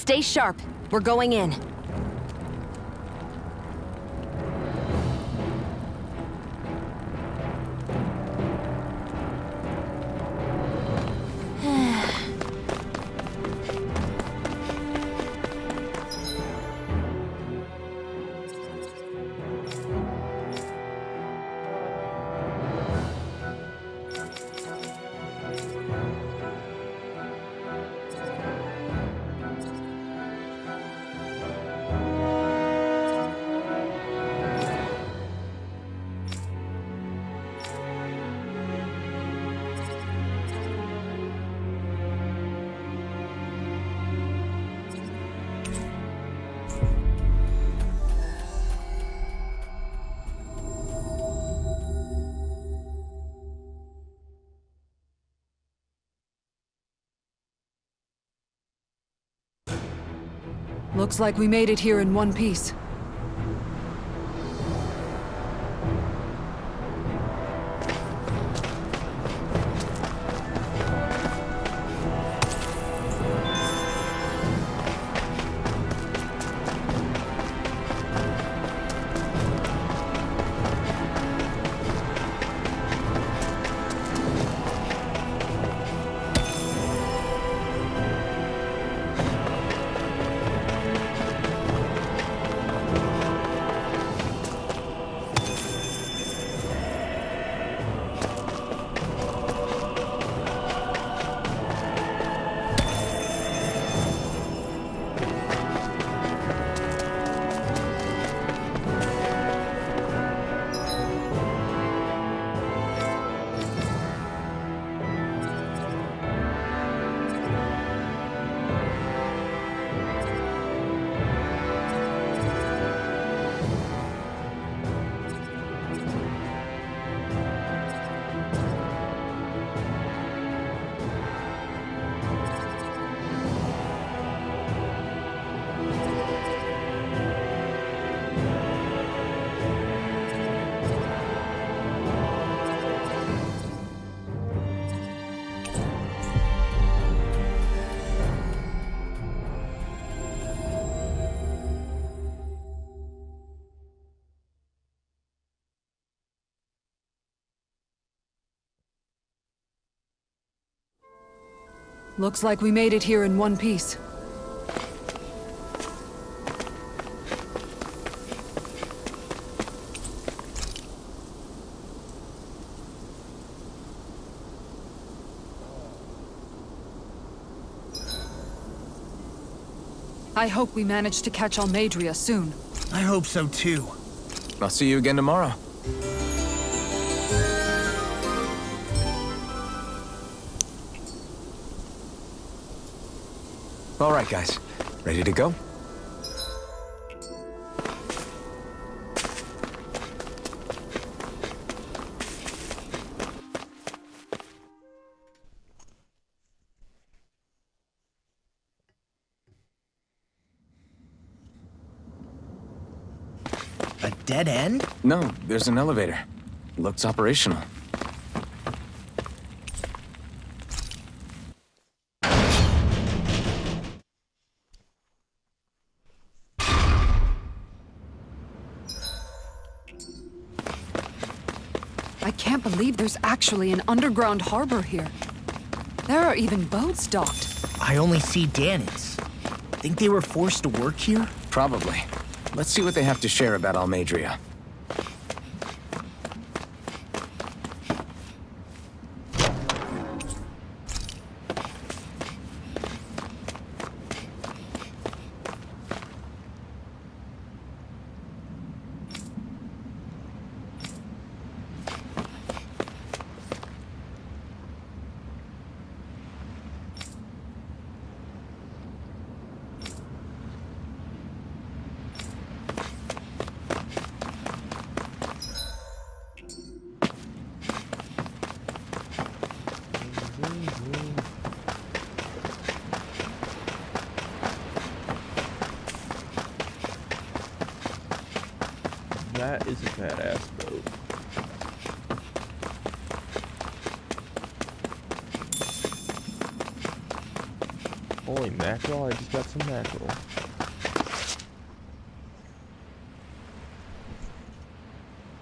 Stay sharp. We're going in. Looks like we made it here in one piece. Looks like we made it here in one piece. I hope we manage to catch Almeidrea soon. I hope so too. I'll see you again tomorrow. All right, guys. Ready to go? A dead end? No, there's an elevator. Looks operational. I can't believe there's actually an underground harbor here. There are even boats docked. I only see Dahnans. Think they were forced to work here? Probably. Let's see what they have to share about Almeidrea. That is a badass boat. Holy mackerel, I just got some mackerel.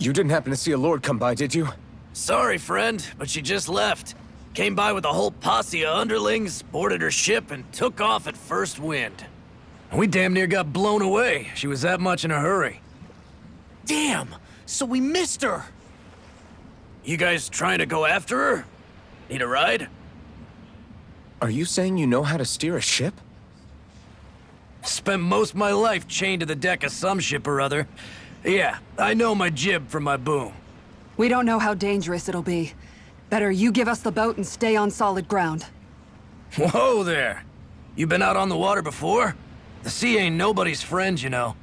You didn't happen to see a lord come by, did you? Sorry, friend, but she just left. Came by with a whole posse of underlings, boarded her ship, and took off at first wind. We damn near got blown away. She was that much in a hurry. Damn! So we missed her! You guys trying to go after her? Need a ride? Are you saying you know how to steer a ship? Spent most of my life chained to the deck of some ship or other. Yeah, I know my jib from my boom. We don't know how dangerous it'll be. Better you give us the boat and stay on solid ground. Whoa there! You been out on the water before? The sea ain't nobody's friend, you know.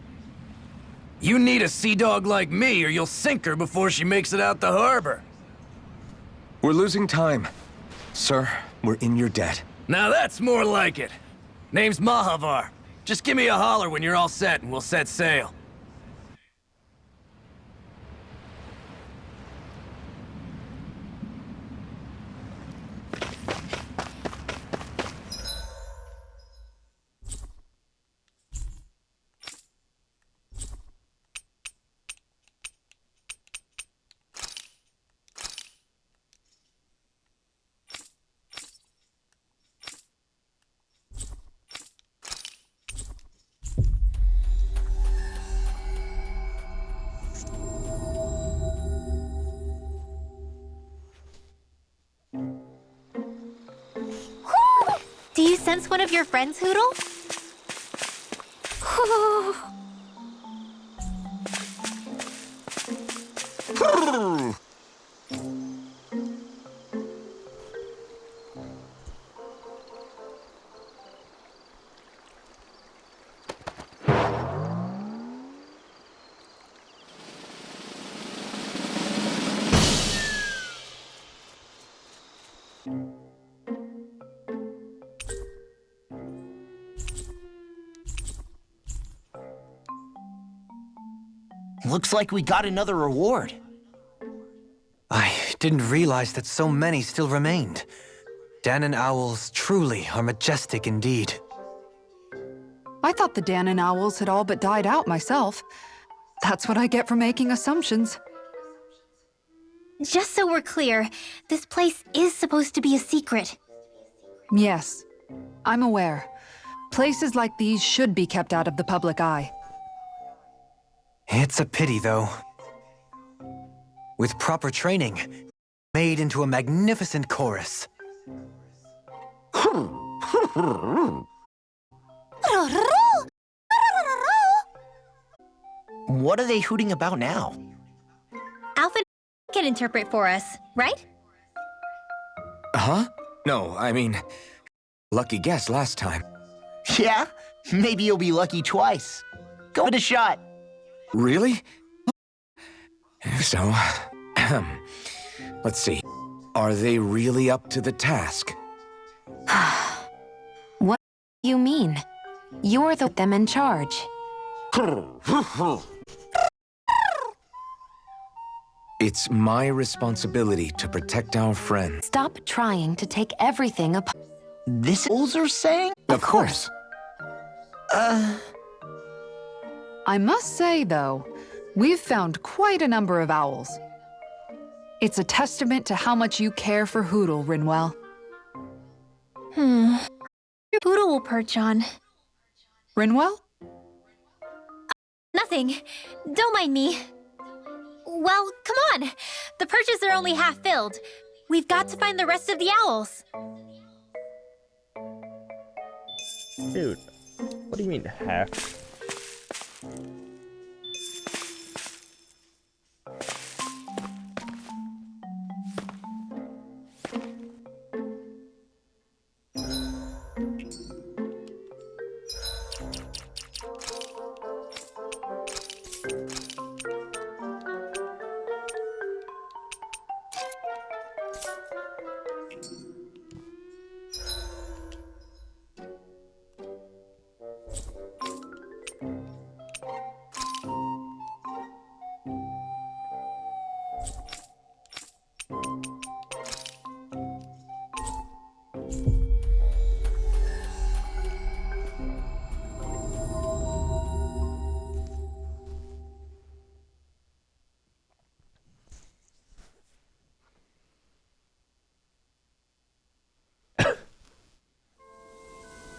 You need a sea dog like me, or you'll sink her before she makes it out the harbor. We're losing time. Sir, we're in your debt. Now that's more like it. Name's Mahavar. Just give me a holler when you're all set and we'll set sail. Do you sense one of your friends, Hoodle? Looks like we got another reward. I didn't realize that so many still remained. Danon owls truly are majestic indeed. I thought the Danon owls had all but died out myself. That's what I get for making assumptions. Just so we're clear, this place is supposed to be a secret. Yes, I'm aware. Places like these should be kept out of the public eye. It's a pity, though. With proper training, made into a magnificent chorus. What are they hooting about now? Alpha can interpret for us, right? Huh? No, I mean, lucky guess last time. Yeah? Maybe you'll be lucky twice. Go with a shot. Really? If so, let's see. Are they really up to the task? What do you mean? You're them in charge. It's my responsibility to protect our friends. Stop trying to take everything apart. This owls are saying? Of course. I must say, though, we've found quite a number of owls. It's a testament to how much you care for Hoodle, Rinwell. Your poodle will perch on. Rinwell? Nothing. Don't mind me. Well, come on. The perches are only half filled. We've got to find the rest of the owls. Dude, what do you mean half?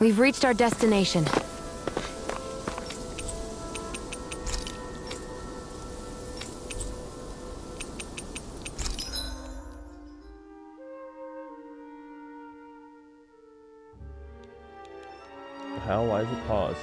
We've reached our destination. The hell? Why is it paused?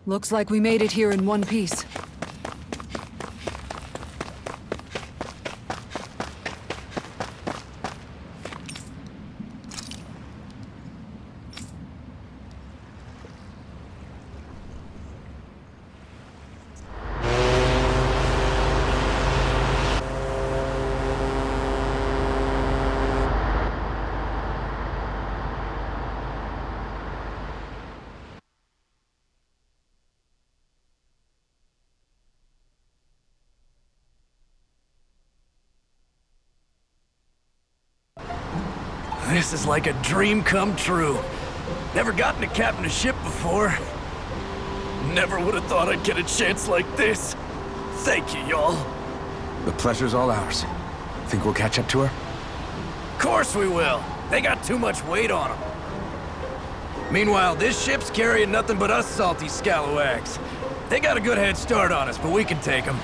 Looks like we made it here in one piece. This is like a dream come true. Never gotten to captain a ship before. Never would have thought I'd get a chance like this. Thank you, y'all. The pleasure's all ours. Think we'll catch up to her? Course we will. They got too much weight on them. Meanwhile, this ship's carrying nothing but us salty scalawags. They got a good head start on us, but we can take them.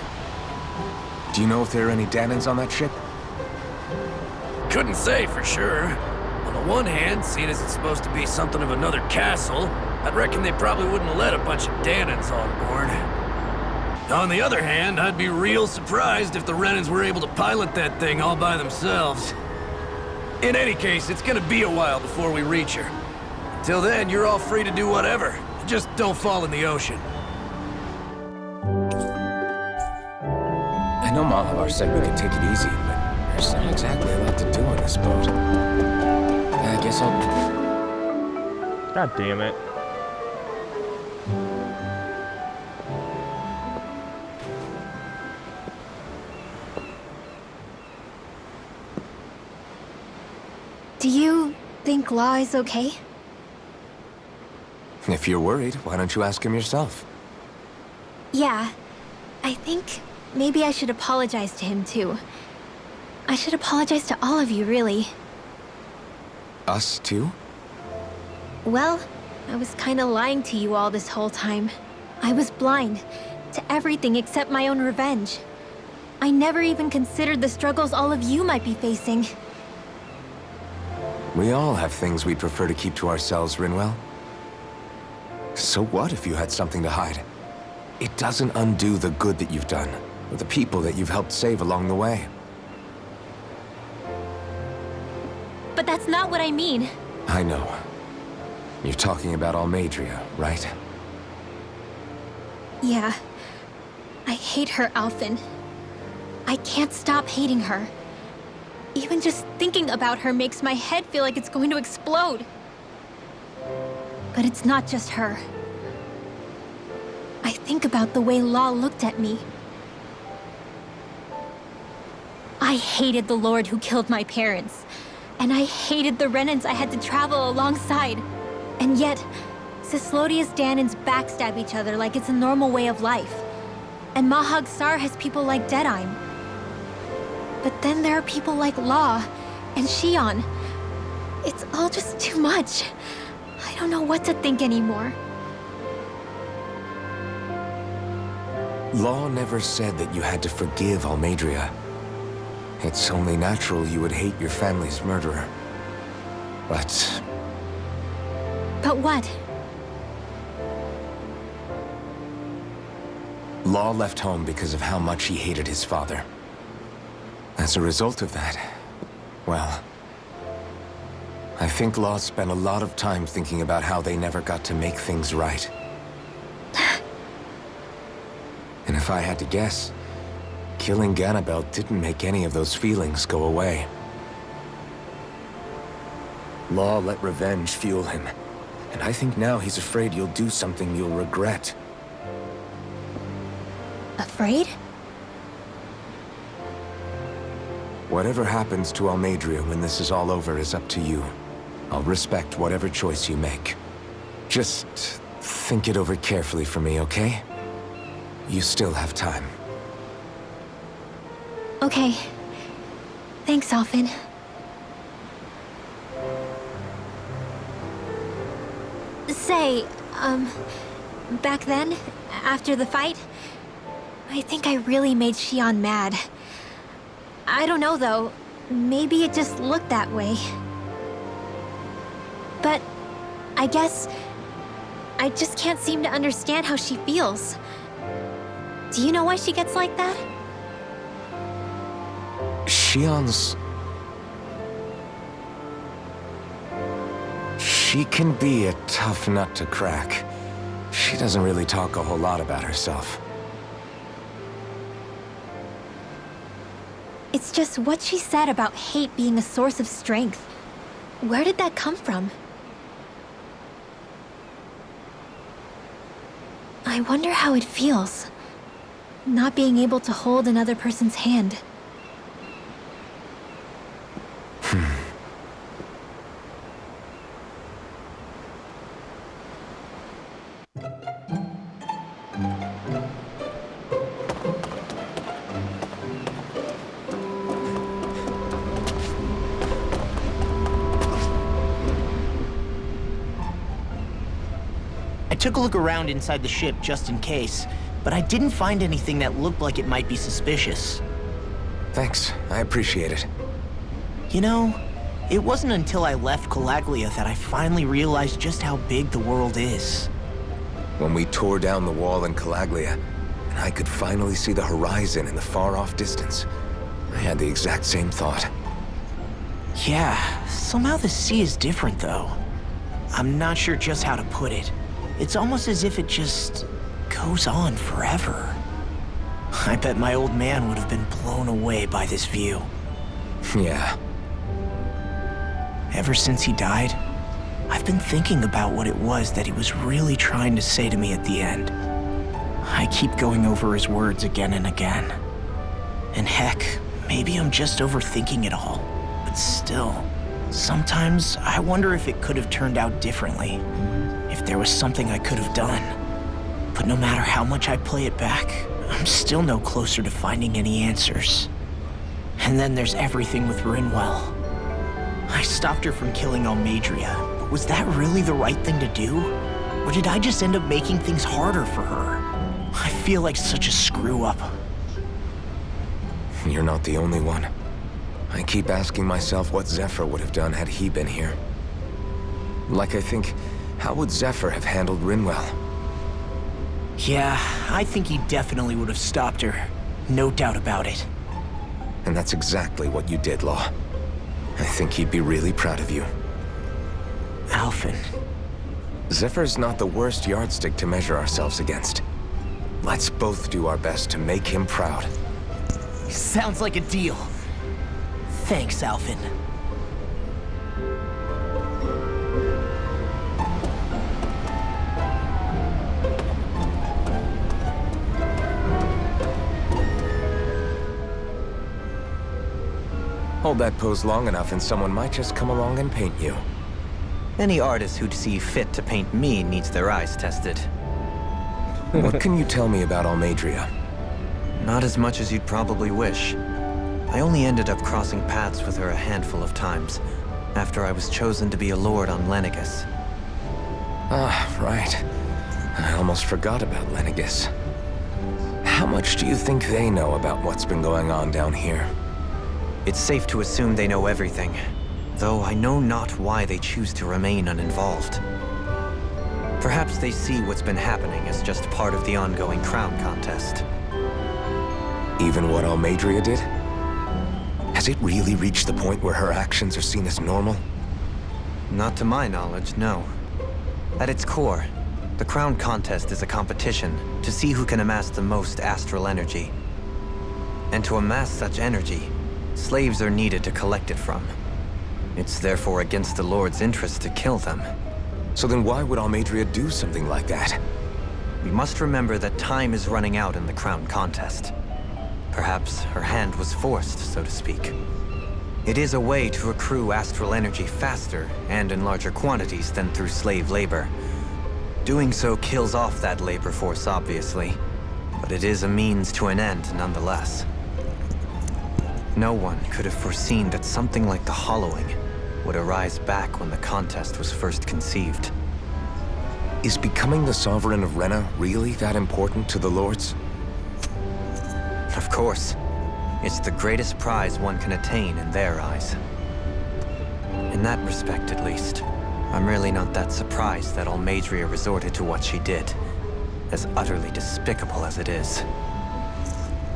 Do you know if there are any Danans on that ship? Couldn't say for sure. On the one hand, seeing as it's supposed to be something of another castle, I'd reckon they probably wouldn't let a bunch of Danans on board. On the other hand, I'd be real surprised if the Renans were able to pilot that thing all by themselves. In any case, it's gonna be a while before we reach her. Till then, you're all free to do whatever. Just don't fall in the ocean. I know Malabar said we could take it easy, but there's not exactly a lot to do on this boat. I guess I'll... God damn it. Do you think Law is okay? If you're worried, why don't you ask him yourself? Yeah. I think maybe I should apologize to him too. I should apologize to all of you, really. Us too? Well, I was kinda lying to you all this whole time. I was blind to everything except my own revenge. I never even considered the struggles all of you might be facing. We all have things we'd prefer to keep to ourselves, Rinwell. So what if you had something to hide? It doesn't undo the good that you've done, or the people that you've helped save along the way. But that's not what I mean. I know. You're talking about Almeidrea, right? Yeah. I hate her, Alphen. I can't stop hating her. Even just thinking about her makes my head feel like it's going to explode. But it's not just her. I think about the way Law looked at me. I hated the Lord who killed my parents. And I hated the Renans I had to travel alongside. And yet, Cyslodia's Danans backstab each other like it's a normal way of life. And Mahag Sar has people like Deadime. But then there are people like Law and Shion. It's all just too much. I don't know what to think anymore. Law never said that you had to forgive Almeidrea. It's only natural you would hate your family's murderer. But... But what? Law left home because of how much he hated his father. As a result of that, well... I think Law spent a lot of time thinking about how they never got to make things right. And if I had to guess, killing Ganabel didn't make any of those feelings go away. Law let revenge fuel him, And I think now he's afraid you'll do something you'll regret. Afraid? Whatever happens to Almeidrea when this is all over is up to you. I'll respect whatever choice you make. Just think it over carefully for me, okay? You still have time. Okay. Thanks, Alphen. Say, back then, after the fight, I think I really made Xion mad. I don't know, though. Maybe it just looked that way. But I guess I just can't seem to understand how she feels. Do you know why she gets like that? Xion's... She can be a tough nut to crack. She doesn't really talk a whole lot about herself. It's just what she said about hate being a source of strength. Where did that come from? I wonder how it feels, not being able to hold another person's hand. I took a look around inside the ship just in case, but I didn't find anything that looked like it might be suspicious. Thanks, I appreciate it. You know, it wasn't until I left Calaglia that I finally realized just how big the world is. When we tore down the wall in Calaglia, and I could finally see the horizon in the far-off distance, I had the exact same thought. Yeah, somehow the sea is different though. I'm not sure just how to put it. It's almost as if it just goes on forever. I bet my old man would have been blown away by this view. Yeah. Ever since he died, I've been thinking about what it was that he was really trying to say to me at the end. I keep going over his words again and again. And heck, maybe I'm just overthinking it all. But still, sometimes I wonder if it could have turned out differently. If there was something I could have done. But no matter how much I play it back, I'm still no closer to finding any answers. And then there's everything with Rinwell. I stopped her from killing Almeidrea, but was that really the right thing to do? Or did I just end up making things harder for her? I feel like such a screw-up. You're not the only one. I keep asking myself what Zephyr would have done had he been here. Like I think, how would Zephyr have handled Rinwell? Yeah, I think he definitely would have stopped her. No doubt about it. And that's exactly what you did, Law. I think he'd be really proud of you. Alphen. Zephyr's not the worst yardstick to measure ourselves against. Let's both do our best to make him proud. Sounds like a deal. Thanks, Alphen. Hold that pose long enough and someone might just come along and paint you. Any artist who'd see fit to paint me needs their eyes tested. What can you tell me about Almeidrea? Not as much as you'd probably wish. I only ended up crossing paths with her a handful of times, after I was chosen to be a lord on Lenegis. Ah, right. I almost forgot about Lenegis. How much do you think they know about what's been going on down here? It's safe to assume they know everything, though I know not why they choose to remain uninvolved. Perhaps they see what's been happening as just part of the ongoing crown contest. Even what Almeidrea did? Has it really reached the point where her actions are seen as normal? Not to my knowledge, no. At its core, the crown contest is a competition to see who can amass the most astral energy. And to amass such energy, slaves are needed to collect it from. It's therefore against the Lord's interest to kill them. So then why would Almeidrea do something like that? We must remember that time is running out in the crown contest. Perhaps her hand was forced, so to speak. It is a way to accrue astral energy faster and in larger quantities than through slave labor. Doing so kills off that labor force, obviously, but it is a means to an end nonetheless. No one could have foreseen that something like the Hollowing would arise back when the contest was first conceived. Is becoming the Sovereign of Rena really that important to the Lords? Of course. It's the greatest prize one can attain in their eyes. In that respect, at least, I'm really not that surprised that Almeidrea resorted to what she did, as utterly despicable as it is.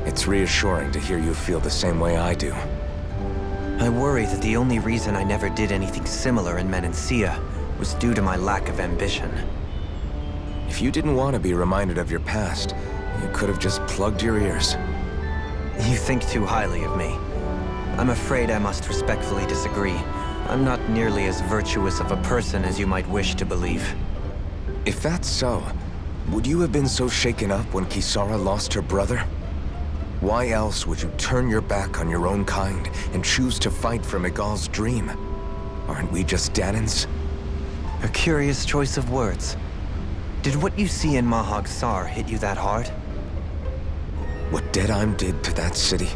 It's reassuring to hear you feel the same way I do. I worry that the only reason I never did anything similar in Menancia was due to my lack of ambition. If you didn't want to be reminded of your past, you could have just plugged your ears. You think too highly of me. I'm afraid I must respectfully disagree. I'm not nearly as virtuous of a person as you might wish to believe. If that's so, would you have been so shaken up when Kisara lost her brother? Why else would you turn your back on your own kind and choose to fight for Miguel's dream? Aren't we just Danans? A curious choice of words. Did what you see in Mahag Sar hit you that hard? What Deadheim did to that city,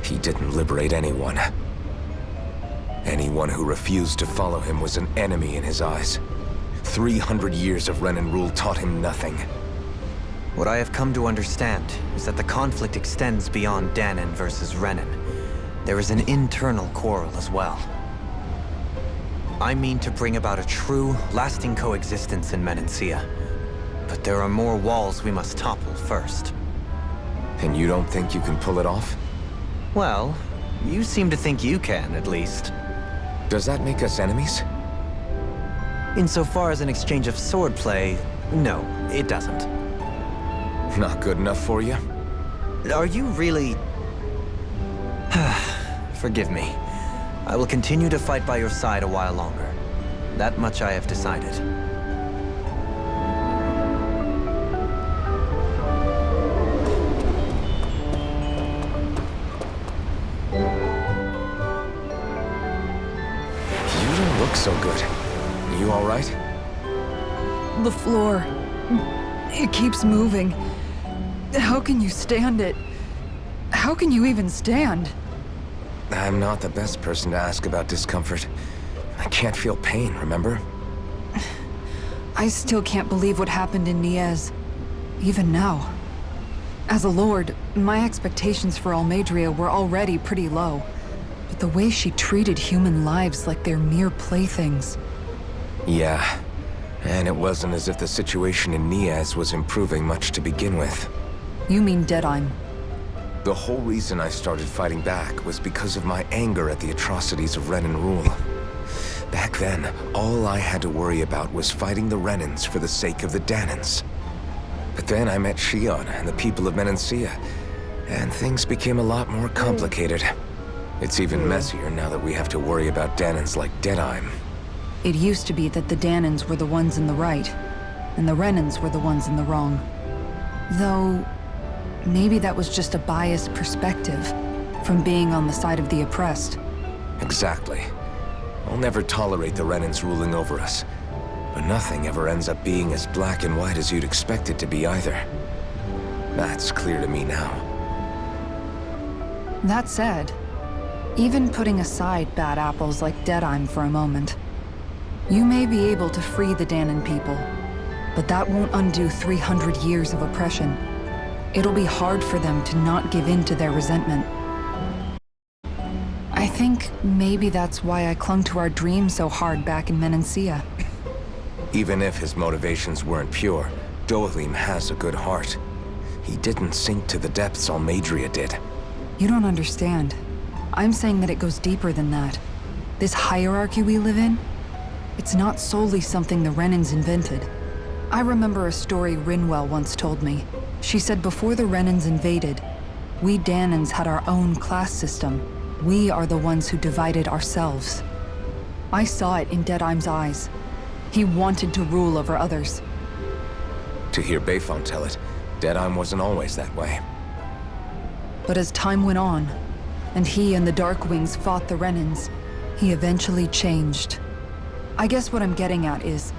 he didn't liberate anyone. Anyone who refused to follow him was an enemy in his eyes. 300 years of Renan rule taught him nothing. What I have come to understand is that the conflict extends beyond Danan versus Renan. There is an internal quarrel as well. I mean to bring about a true, lasting coexistence in Menancia. But there are more walls we must topple first. And you don't think you can pull it off? Well, you seem to think you can, at least. Does that make us enemies? Insofar as an exchange of swordplay, no, it doesn't. Not good enough for you? Are you really... Forgive me. I will continue to fight by your side a while longer. That much I have decided. So good. You all right? The floor. It keeps moving. How can you stand it? How can you even stand? I'm not the best person to ask about discomfort. I can't feel pain, remember? I still can't believe what happened in Niez. Even now. As a lord, my expectations for Almeidrea were already pretty low. But the way she treated human lives like they're mere playthings. Yeah. And it wasn't as if the situation in Niez was improving much to begin with. You mean Deadheim? The whole reason I started fighting back was because of my anger at the atrocities of Renan rule. Back then, all I had to worry about was fighting the Renans for the sake of the Danans. But then I met Shion and the people of Menancia, and things became a lot more complicated. It's even messier now that we have to worry about Danans like Deadheim. It used to be that the Danans were the ones in the right, and the Renans were the ones in the wrong. Though, maybe that was just a biased perspective from being on the side of the oppressed. Exactly. I'll never tolerate the Renans ruling over us. But nothing ever ends up being as black and white as you'd expect it to be either. That's clear to me now. That said, even putting aside bad apples like Deadheim for a moment, you may be able to free the Danan people, but that won't undo 300 years of oppression. It'll be hard for them to not give in to their resentment. I think maybe that's why I clung to our dream so hard back in Menancia. Even if his motivations weren't pure, Dohalim has a good heart. He didn't sink to the depths Almeidrea did. You don't understand. I'm saying that it goes deeper than that. This hierarchy we live in, it's not solely something the Renans invented. I remember a story Rinwell once told me. She said before the Renans invaded, we Danans had our own class system. We are the ones who divided ourselves. I saw it in Deadheim's eyes. He wanted to rule over others. To hear Beifong tell it, Deadeye wasn't always that way. But as time went on, and he and the Darkwings fought the Renans, he eventually changed. I guess what I'm getting at is,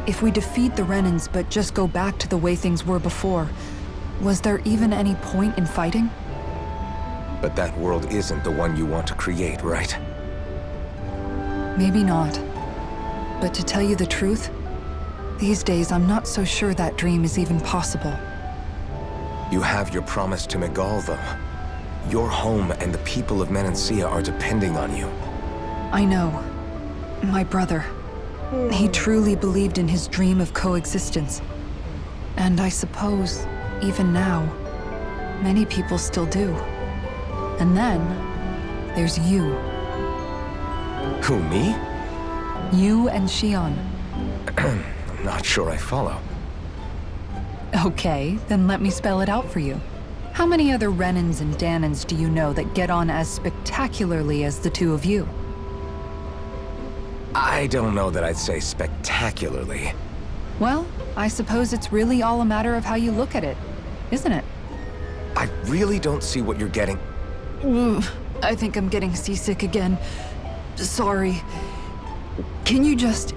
if we defeat the Renans but just go back to the way things were before, was there even any point in fighting? But that world isn't the one you want to create, right? Maybe not. But to tell you the truth, these days I'm not so sure that dream is even possible. You have your promise to Miguel, though. Your home and the people of Menancia are depending on you. I know. My brother. He truly believed in his dream of coexistence. And I suppose, even now, many people still do. And then, there's you. Who, me? You and Xion. I'm not sure I follow. Okay, then let me spell it out for you. How many other Renans and Danans do you know that get on as spectacularly as the two of you? I don't know that I'd say spectacularly. Well, I suppose it's really all a matter of how you look at it, isn't it? I really don't see what you're getting. I think I'm getting seasick again. Sorry. Can you just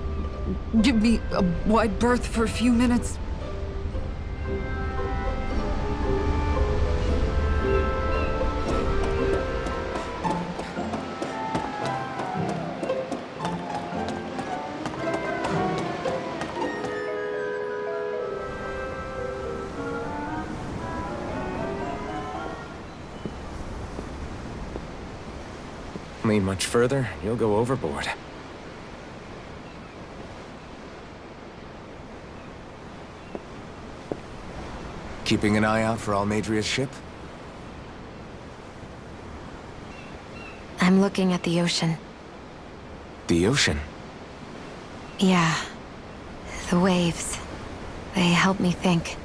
give me a wide berth for a few minutes? Lean much further, you'll go overboard. Keeping an eye out for Almadria's ship? I'm looking at the ocean. The ocean? Yeah. The waves. They help me think.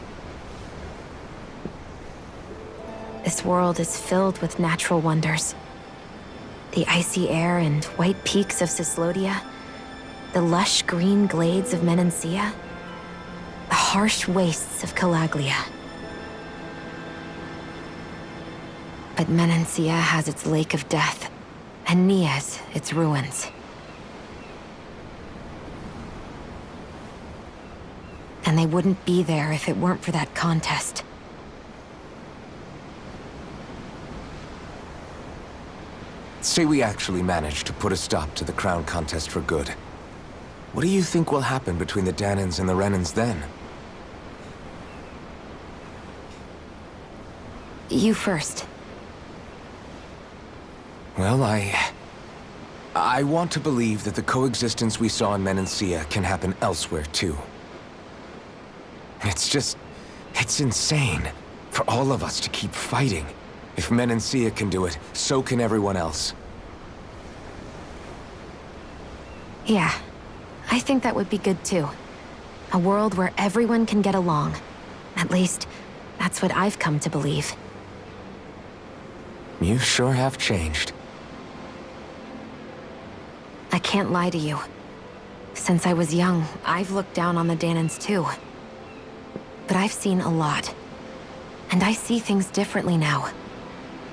This world is filled with natural wonders. The icy air and white peaks of Cyslodia, the lush green glades of Menancia, the harsh wastes of Calaglia. But Menancia has its Lake of Death, and Nias its ruins. And they wouldn't be there if it weren't for that contest. Say we actually managed to put a stop to the crown contest for good. What do you think will happen between the Danans and the Renans then? You first. Well, I want to believe that the coexistence we saw in Menancia can happen elsewhere, too. It's insane for all of us to keep fighting. If Menancia can do it, so can everyone else. Yeah, I think that would be good too. A world where everyone can get along. At least, that's what I've come to believe. You sure have changed. I can't lie to you. Since I was young, I've looked down on the Danans too. But I've seen a lot. And I see things differently now.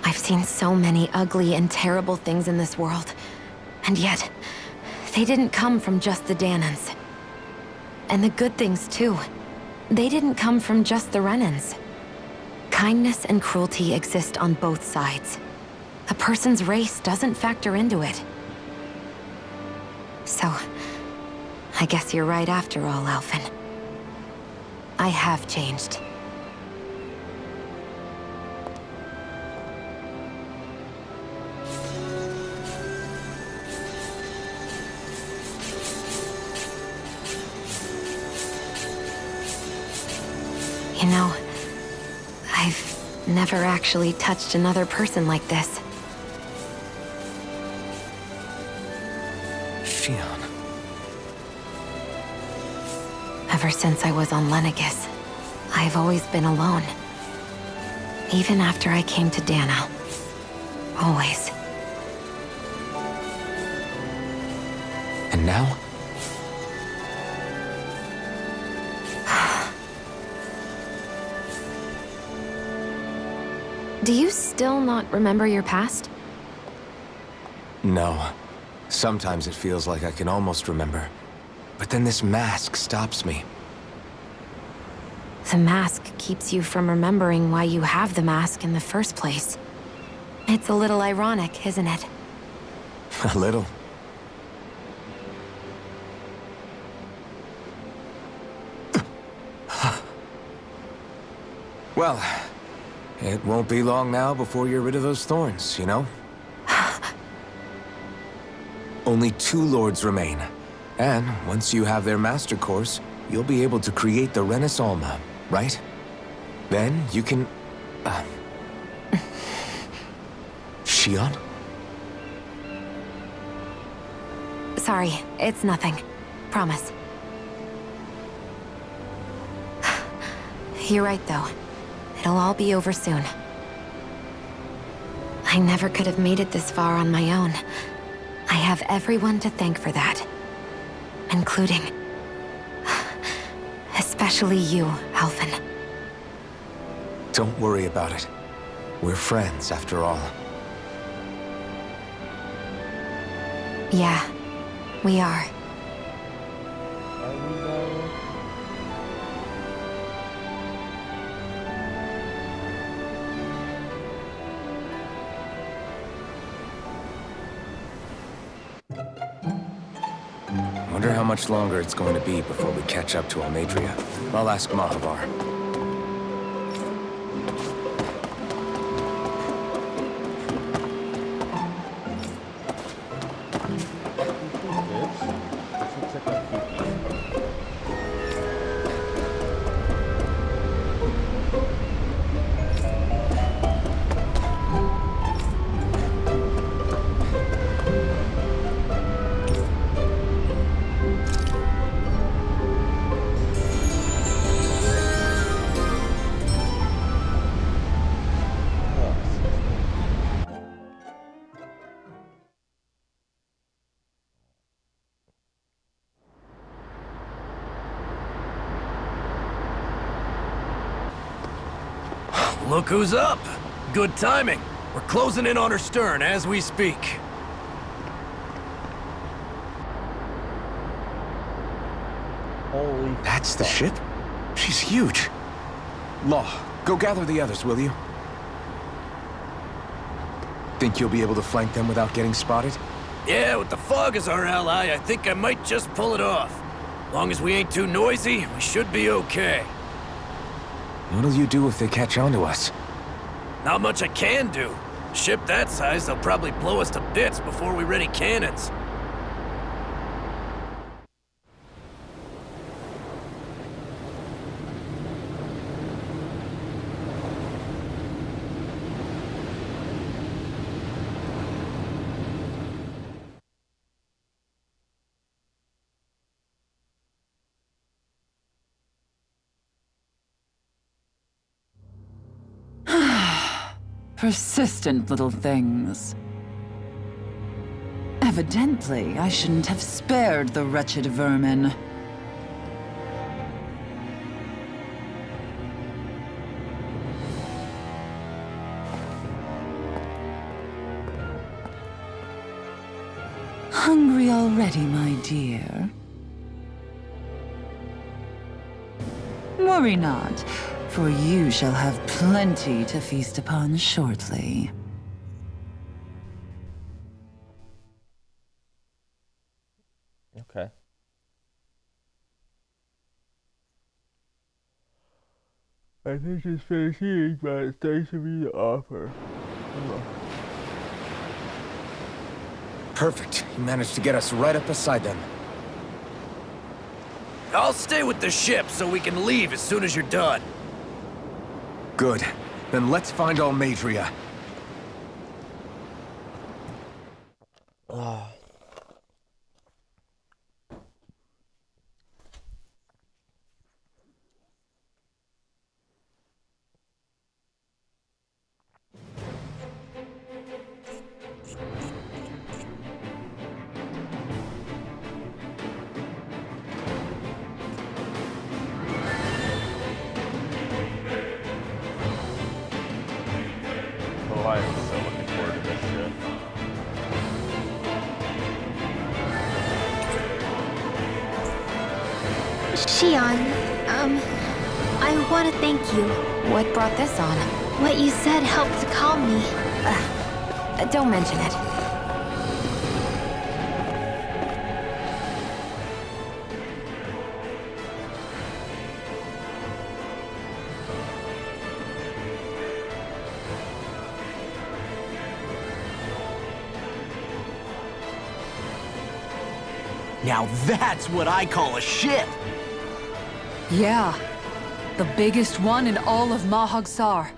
I've seen so many ugly and terrible things in this world. And yet, they didn't come from just the Danans. And the good things too. They didn't come from just the Renans. Kindness and cruelty exist on both sides. A person's race doesn't factor into it. So, I guess you're right after all, Alphen. I have changed. You know, I've never actually touched another person like this. Xion. Ever since I was on Lenegis, I've always been alone. Even after I came to Dana. Always. And now? Do you still not remember your past? No. Sometimes it feels like I can almost remember. But then this mask stops me. The mask keeps you from remembering why you have the mask in the first place. It's a little ironic, isn't it? A little. Well, it won't be long now before you're rid of those thorns, you know? Only 2 lords remain. And once you have their master course, you'll be able to create the Renis Alma, right? Then you can... Shion? Sorry, it's nothing. Promise. You're right, though. It'll all be over soon. I never could have made it this far on my own. I have everyone to thank for that. Including... especially you, Alphen. Don't worry about it. We're friends, after all. Yeah, we are. Are we though? Wonder how much longer it's going to be before we catch up to Almeidrea. I'll ask Mahavar. This looks like a cookie. Look who's up! Good timing. We're closing in on her stern as we speak. Holy That's the ship? She's huge. Law, go gather the others, will you? Think you'll be able to flank them without getting spotted? Yeah, with the fog as our ally, I think I might just pull it off. Long as we ain't too noisy, we should be okay. What'll you do if they catch on to us? Not much I can do. A ship that size, they'll probably blow us to bits before we ready cannons. Persistent little things. Evidently, I shouldn't have spared the wretched vermin. Hungry already, my dear? Worry not, for you shall have plenty to feast upon shortly. Okay. I think it's finishing, but it's nice of you to offer. Perfect. You managed to get us right up beside them. I'll stay with the ship so we can leave as soon as you're done. Good. Then let's find Almeidrea. Xion, I want to thank you. What brought this on? What you said helped to calm me. Don't mention it. Now that's what I call a ship! Yeah. The biggest one in all of Mahag-Sar.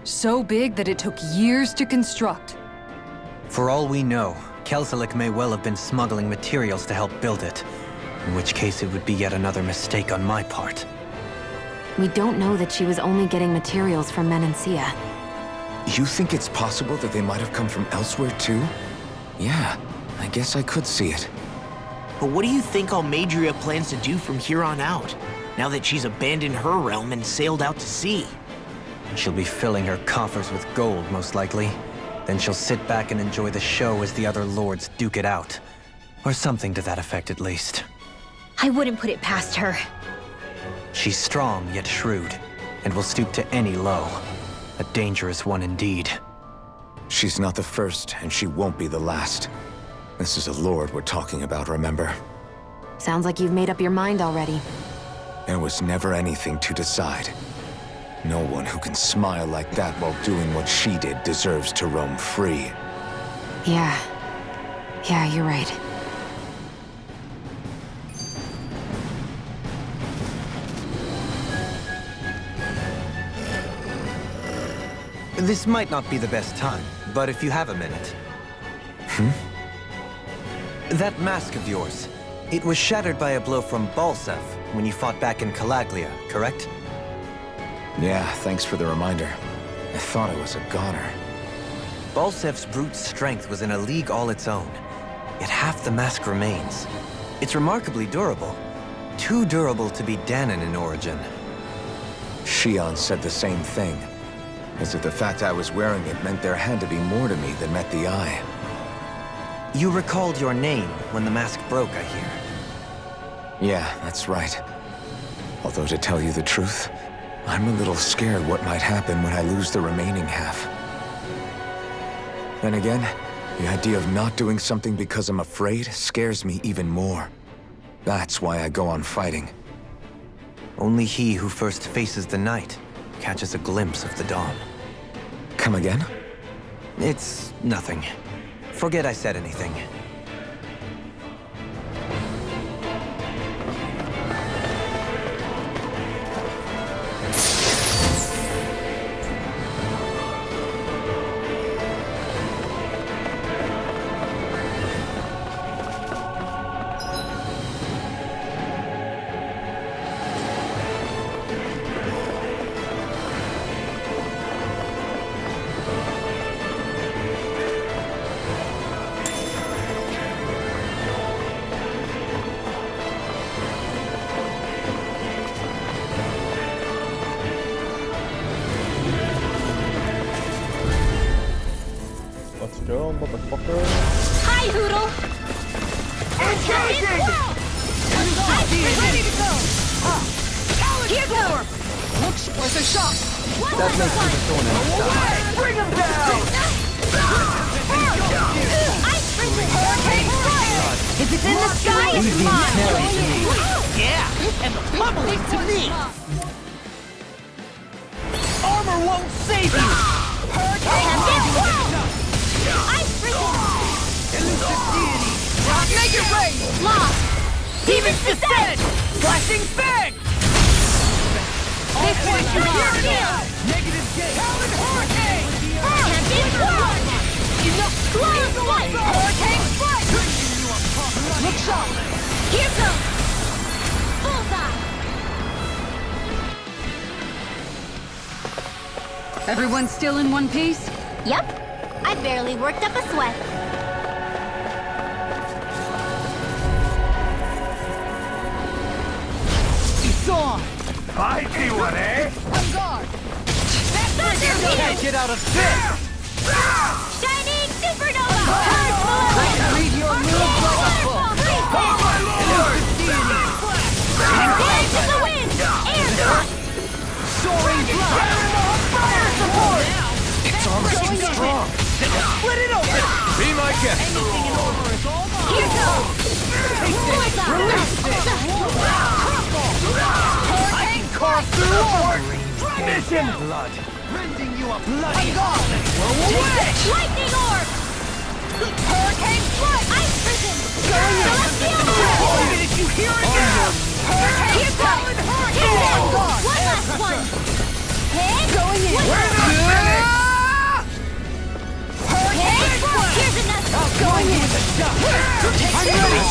So big that it took years to construct. For all we know, Kelzelik may well have been smuggling materials to help build it. In which case it would be yet another mistake on my part. We don't know that she was only getting materials from Menancia. You think it's possible that they might have come from elsewhere too? Yeah, I guess I could see it. But what do you think Almadria plans to do from here on out, now that she's abandoned her realm and sailed out to sea? She'll be filling her coffers with gold, most likely. Then she'll sit back and enjoy the show as the other lords duke it out. Or something to that effect, at least. I wouldn't put it past her. She's strong, yet shrewd, and will stoop to any low. A dangerous one indeed. She's not the first, and she won't be the last. This is a lord we're talking about, remember? Sounds like you've made up your mind already. There was never anything to decide. No one who can smile like that while doing what she did deserves to roam free. Yeah, you're right. This might not be the best time, but if you have a minute. That mask of yours, it was shattered by a blow from Balsev when you fought back in Calaglia, correct? Yeah, thanks for the reminder. I thought I was a goner. Balsev's brute strength was in a league all its own, yet half the mask remains. It's remarkably durable. Too durable to be Dahnan in origin. Xion said the same thing. As if the fact I was wearing it meant there had to be more to me than met the eye. You recalled your name when the mask broke, I hear. Yeah, that's right. Although to tell you the truth, I'm a little scared what might happen when I lose the remaining half. Then again, the idea of not doing something because I'm afraid scares me even more. That's why I go on fighting. Only he who first faces the night catches a glimpse of the dawn. Come again? It's nothing. Forget I said anything. Let's go, motherfucker. Hi, Hoodle! Engaging! Ready to go! Here goes! Looks like a shot! That makes me the thorn in the side. Bring him down! Ice Freezing! Hurricane Strike! If it's in the sky, it's Leave these mine! smelly to me. Yeah, and the bubbly to me! Armor won't save you! Ice Freezing! Make it rain! Lost! Demon's Descent! Flashing Fang! This one's Here yours! it is! Negative gate! Talon Hurricane! Champion Blood! Enough! Close Light! Hurricane Strike! Look sharp! Here goes! Bullseye! Everyone still in one piece? Yep. I barely worked up a sweat. It's on! I see one, eh? On guard! Thunder Can't get out of this! Shining Supernova! I can read your moves like a book! Fireball! Oh my lord! Anything in order is all mine. Here goes! I can carve through armor. Mission blood, rending you a bloody Lightning orb! Hurricane strike! Ice prison! Celestial orb! Did you hear it now? Here goes! One last one! Hit! Going in! Hurricane strike! Here's another! Going in with a shot. I'm ready.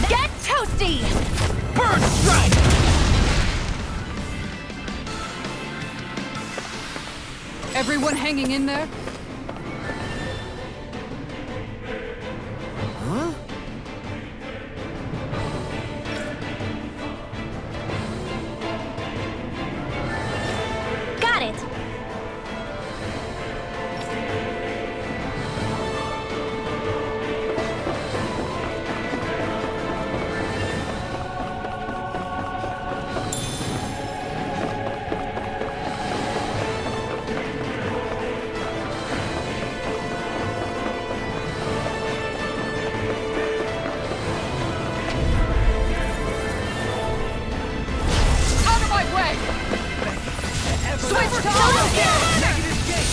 Get toasty! Bird strike. Everyone hanging in there? Got it! Out of my way! Switch to negative gate.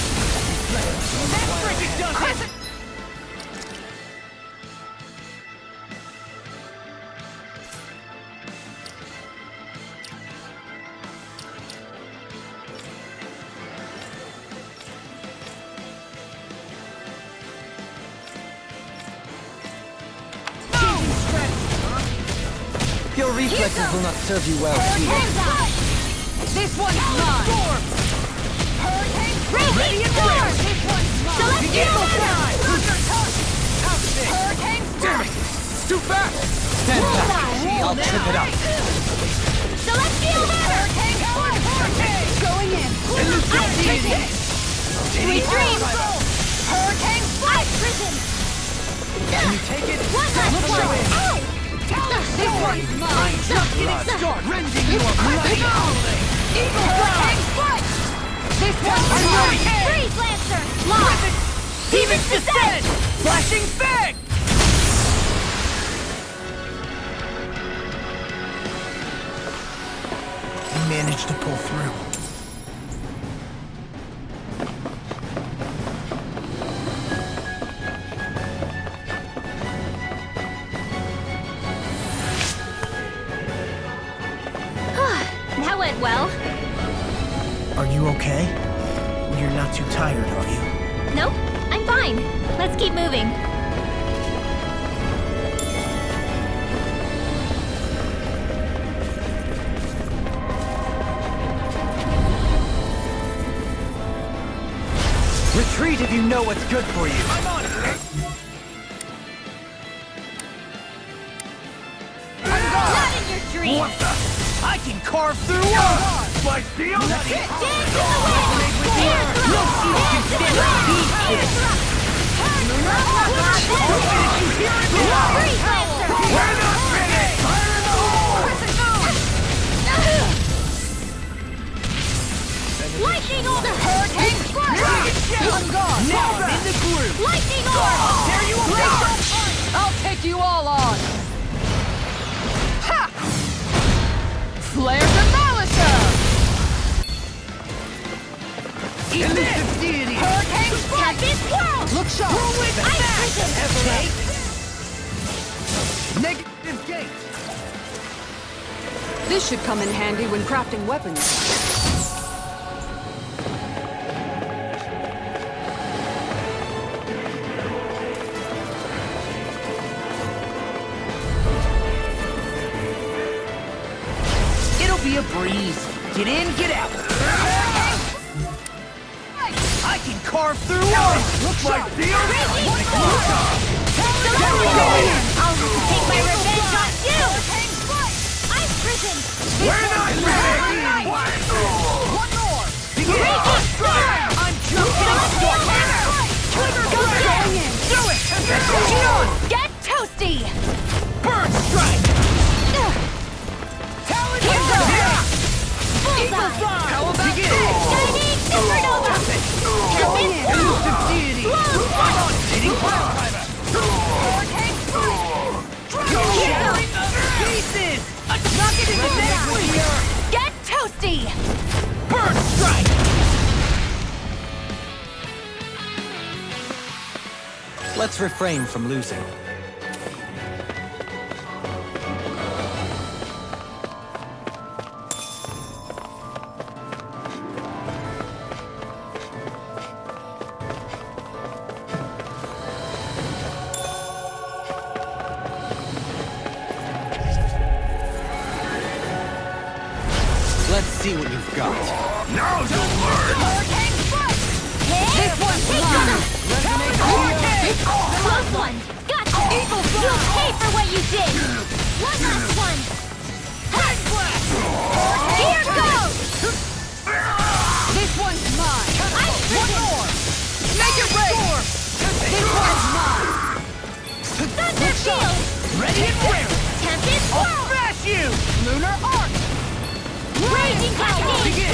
That freaking does it. Your reflexes will not serve you well here. This one's mine! Ready and forward! Celestial orb! Damn it! Too fast. Stand back. I'll trip it up. Celestial orb! Going in. Sweet dreams! Hurricane strike! Prison! Can you take it? One last one! This one's mine. Just getting started. Rending you a bloody Eagle Hurricane strike! This one's mine. Freeze Lancer! Lock! Demon's descent. Flashing fang. I managed to pull through. That went well. Are you okay? You're not too tired, are you? Nope, I'm fine. Let's keep moving. Retreat if you know what's good for you. I'm on it. Not in your dreams! What the? I can carve through armor. My steel. Dance in the wind! Air thrust! Dance in the wind! Air thrust! Freeze Lancer! We're not finished. Fire in the hole. Lightning orb! Hurricane strike! I'm gone. Now I'm in the groove. Lightning orb! There you are. I'll take you all on! Ha! Flare Demolisher! Elusive deity. Hurricane strike! Tempest Swirl! Look sharp. Ice prison! Negative gate. This should come in handy when crafting weapons. It'll be a breeze. Get in, get out. I can carve through armor. Looks like deal. I'll take my revenge on you! Ice prison! We're not ready. One more. Raging storm! I'm just getting started. Go going in! Do it. Get toasty! Bird strike. Talon Here goes! Eagle Bullseye! fly. How about it? Shining supernova! Going in. Elusive deity. Blow! Hitting fire. Let's refrain from losing. Let's see what you've got. Now you'll learn! Hurricane strike! This one's mine! Close one! Gotcha! You'll pay for what you did! One last one! Here goes! This one's mine! One more! Make it rain! This one's mine! Thunder Shield! Ready and ready! Tempest Swirl! Smash you! Lunar Arc! Raging Cascade! Begin!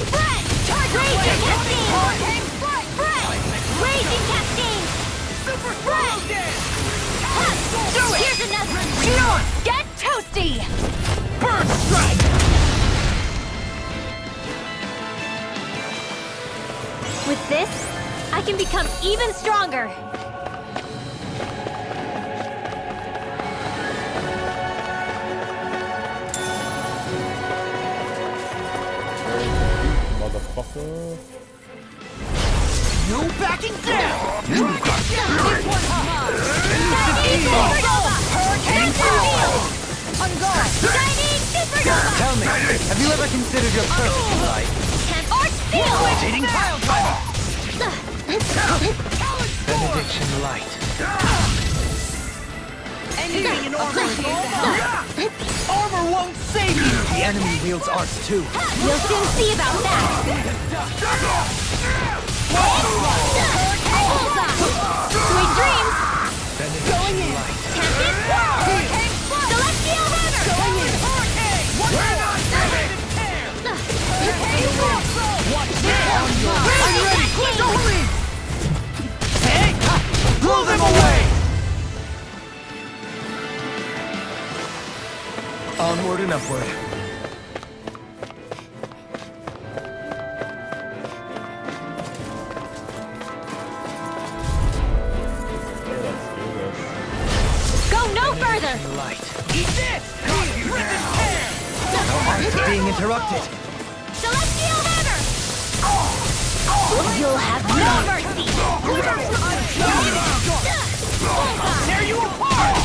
Spread! Raging Cascade! Hurricane strike! Spread! Raging Cascade! Super Spread! Swirl Dance! Do it! Here's another! Get toasty! Burn strike! With this, I can become even stronger. Motherfucker. No backing down! This one's mine! Chinese Supernova! Hurricane Shield! On guard! Chinese Supernova! Tell me, have you ever considered your purpose in life? Temp Arch Field! Rotating pile driver! Benediction light. Anything in armor is armor won't save you! The enemy wields arts too. You'll soon see about that! Bullseye! Sweet dreams! Benediction light. Tempest Swirl! Celestial Runner! I'm ready! Don't leave! Hey! Blow them away! Onward and upward. Go no further! Light. Eat this! Rip and tear! Our arts are being interrupted. Celestial Runner! You'll have no mercy! Bullseye! Tear you apart!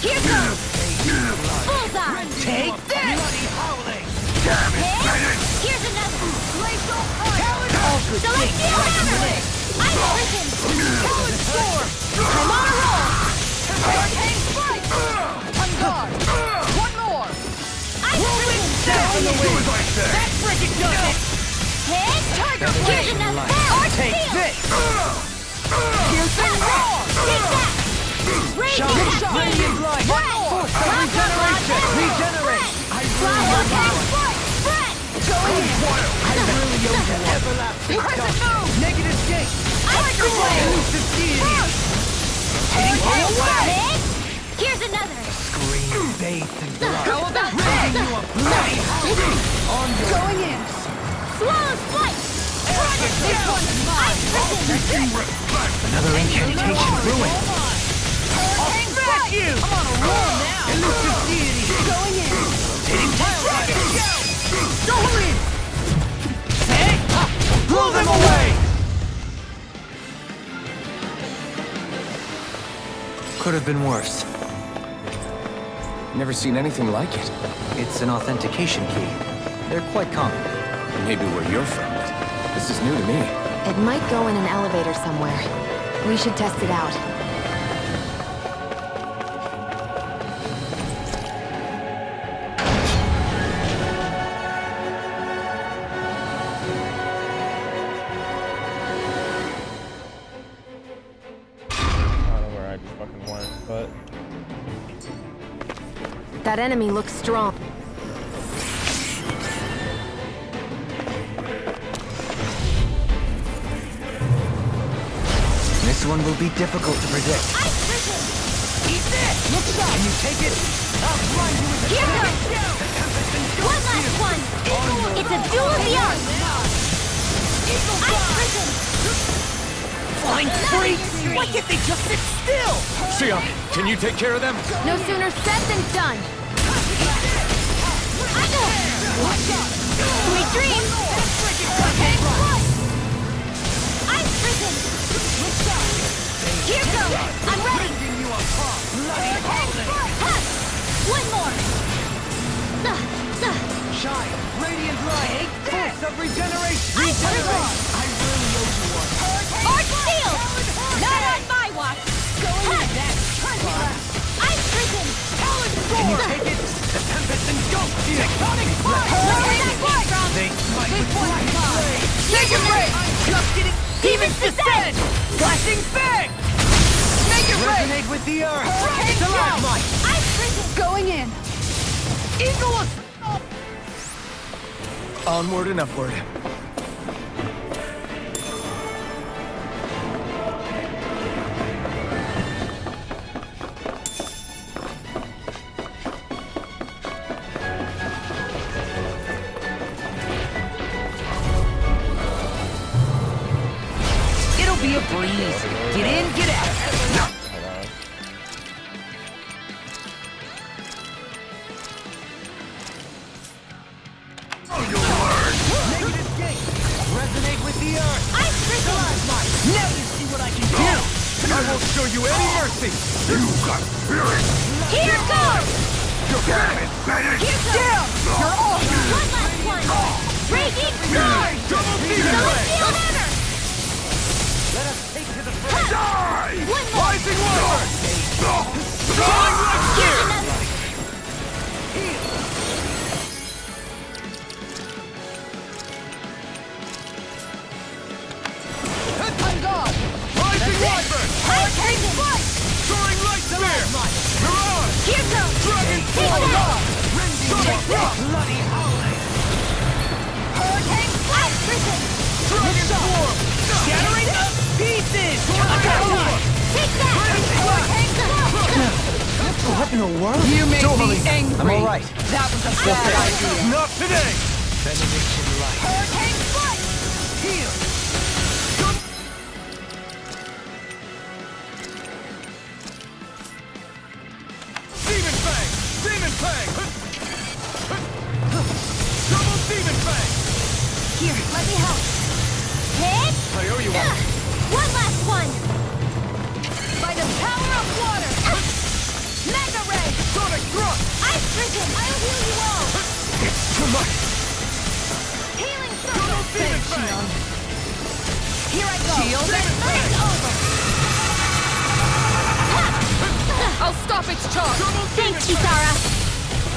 Here goes! Bullseye! Take this! Bloody howling! Here's another! Celestial Hammer! I'm prison! I'm on a roll! Hurricane strike! On guard! One more! I'm prison! That freaking does it! Hit! Here's another! Arch Take Field! this! Here's the roar! Take that! Radiant Cascade! Radiant light! Spread! Regeneration! Regenerate! Spread! I really owe you everlasting darkness! Negative gate! Elusive deity! Hit! Here's another! Green bathed in blood. How about raising you a bloody howling? On your going in! Swallow's Flight! This one's mine! Another incantation ruined. Hurricane strike! You! I'm on a roll now! Elusive deity! Going in! Rotating pile driver! Don't leave! Hey! Blow them away! Could have been worse. Never seen anything like it. It's an authentication key. They're quite common. Maybe where you're from, but this is new to me. It might go in an elevator somewhere. We should test it out. I don't know where I just fucking went, but That enemy looks strong. This one will be difficult to predict. I'm prison! Eat this! Can you take it? I'll blind you with the Here goes! One last one! It's a duel of the arts! I'm prison! Flying freak! Why can't they just sit still? Sia, can you take care of them? No sooner said than done. Sweet dreams! Ice prison! Here goes! I'm ready! One more! Shine! Radiant light! Force of regeneration! Ice prison! I really owe you one. Arch shield! Not on my watch! Ice prison! Can you take it? The Tempest engulfs you! Tectonic fire! They might Take it break! Just getting... Demon's Descent! Flashing Fang! Make it resonate with the earth! Stalagmite! Ice prison! Going in. Eagle of... Onward and upward. It'll be a breeze. Get in, get out. Negative gate. Resonate with the earth. Ice prison! Now you see what I can do. I won't show you any mercy! You got spirit! Here goes! Damn it, Bennett! Here goes! You're off. One last one! Raging sword! Double Celestial hammer! Let us take to the front. Die! One more! Rising Wyvern! Throwing like Here's spear! another! I'm gone. Rising Wyvern! Ice prison! Throwing light spear! Mirage! Here goes! Dragon Take Form! that! Sonic Rock! Bloody howling. Hurricane! Ice prison! Dragon Form! Shattering to pieces. Take that! Hurricane! What in the world? You make me angry. I'm all right. That was a bad idea. Not today! Benediction light. Hurricane foot! Heal. Demon Fang! Demon Fang! Double Demon Fang! Here, let me help. Hit! I owe you one. One last one! By the power of water! Mega Ray! Sonic Thrust! Ice prison! I'll heal you all! It's too much! Healing Double circle! Demon Fang! Here I go! Shield and It's over! I'll stop its charge. Double Thanks, Kisara!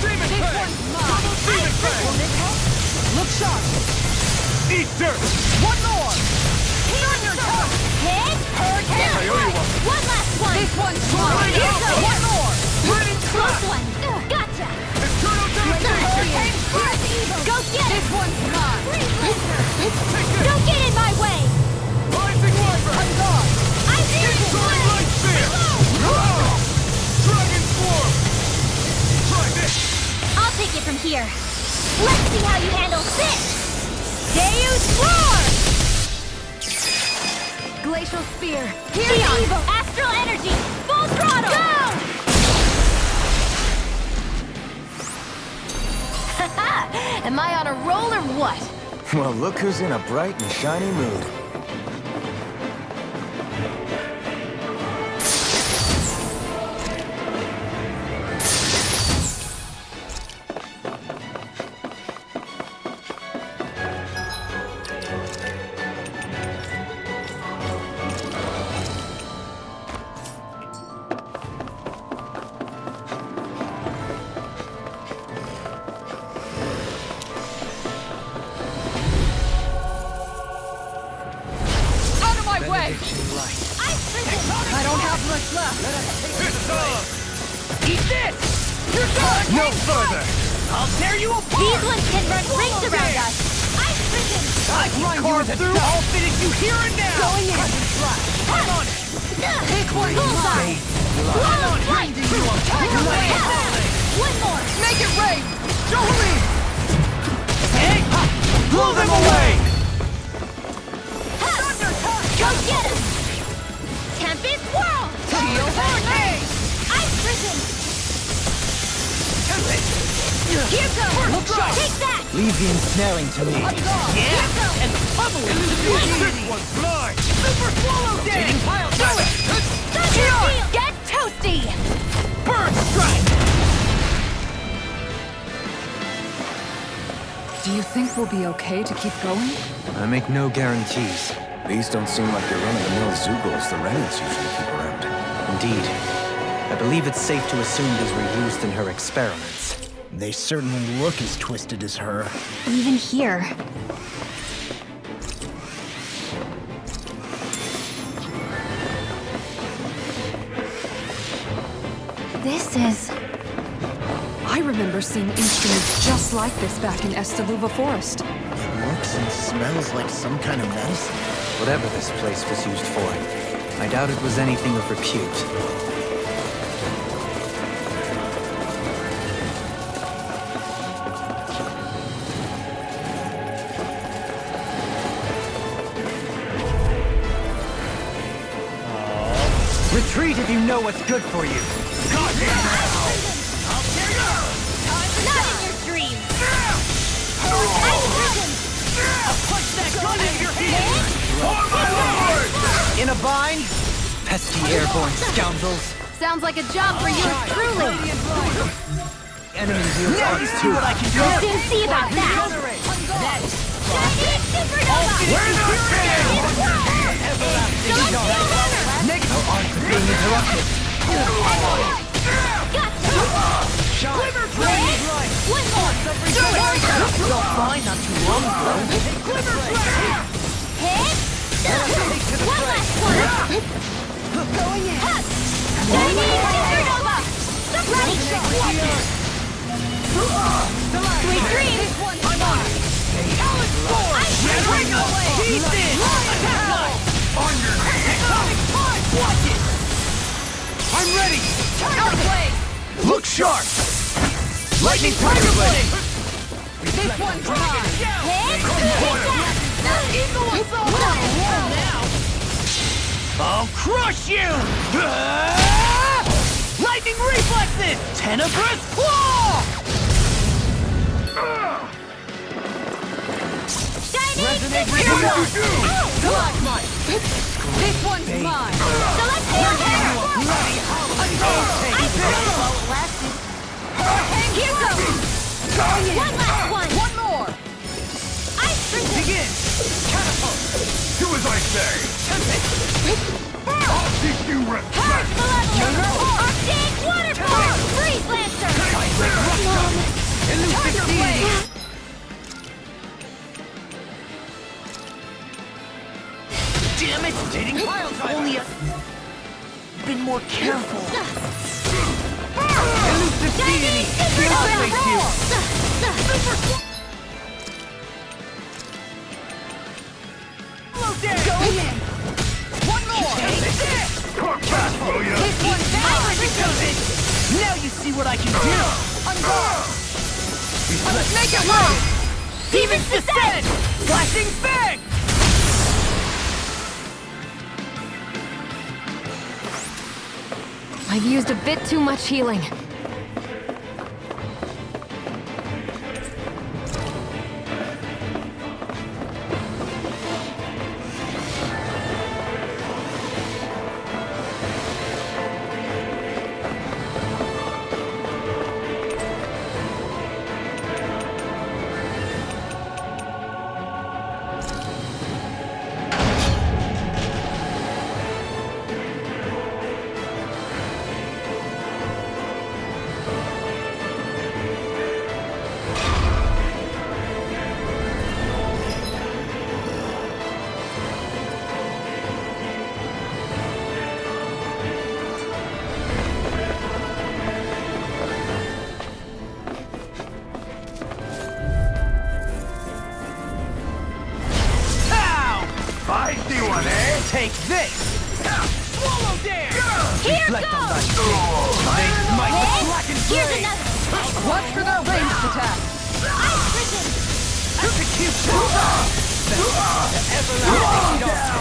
Demon Fang! Double Demon Fang! Look sharp. Eat dirt! One more. Thunder touch! Hit! Hurricane! I owe you one. One last one! This one's mine. Here goes! One more. Lightning Close Clap! one! Gotcha! Eternal Devastation! Here's evil! Go get This it! one's mine. Don't get in my way! Rising Wyvern! I'm gone. I'm Soaring Light Spear! Dragon Swarm! Try this! I'll take it from here. Let's see how you handle this! Deus Roar! Glacial spear. Here's evil! Astral energy! Full throttle! Go! Am I on a roll or what? Well, look who's in a bright and shiny mood. Out of my way. Benediction light. Ice prison! I don't have much left. Eat this. You're done. No further! I'll tear you apart. These ones can run rings around us! Ice prison! I can carve through. I'll finish you here and now. Going in. I'm on it. This one's mine. Wall of light! One more! Make it rain. Jolene. Hey! Blow them away. Go get him! Tempest Whirl! Steel Hurricane! Ice Prison! Here goes! Look shot! Take that! Leave the ensnaring to me. Yeah! And pummel it! This one's mine! Super Swallow Day! Do it! Thunder! Get toasty! Bird Strike! Do you think we'll be okay to keep going? I make no guarantees. These don't seem like your run-of-the-mill Zeugles the Renans usually keep around. Indeed. I believe it's safe to assume these were used in her experiments. They certainly look as twisted as her. Even here. This is... I remember seeing instruments just like this back in Estaluva Forest. It looks and smells like some kind of medicine. Whatever this place was used for, I doubt it was anything of repute. Retreat if you know what's good for you. Got it! I'll tear you! Not in your dreams! I'll punch that gun into your hand! For my lord! In a bind? Pesky airborne scoundrels. Sounds like a job for you truly! Enemies use arts too. What I can do! We'll soon see about that! That's Chinese Supernova! We're not dead! Celestial Runner! Our arts are being interrupted. Gotcha! Quiver Dragon! One more! You'll find not too long ago. Quiver Dragon! Hit! One last one! Going in! Chinese Supernova! Right! Sweet dreams! I'm on! Challenge Force! He's in! Attack! On your Atomic Punch! Watch it! I'm ready! Outplay! Look sharp! Lightning Tiger Blade! This one's mine! Hit! Eagle Assault! Now! I'll crush you! Lightning Reflexes! Tenebrous Claw! Resonate This one's mine! Celestial Hair! Here goes! One last one! One more! Ice Prison! Begin! Catapult! Do as I say! I'll teach you respect! Arctic Waterfall! Freeze Lancer! Elusive Blade! Damn it! Dating pile driver! Only been more careful. Elusive Deity! I'll face you! Going in! One more! Take this! Cast, will ya? This one's mine! Now you see what I can do! On guard! Let's make it move! Demon's Descent! Flashing Fang! I've used a bit too much healing. Feisty one, eh? Take this! Swallow Dare! Here Reflect on goes! thy might with blackened Here's blade! another! Watch for their ranged attack. Ice Prison! Execution!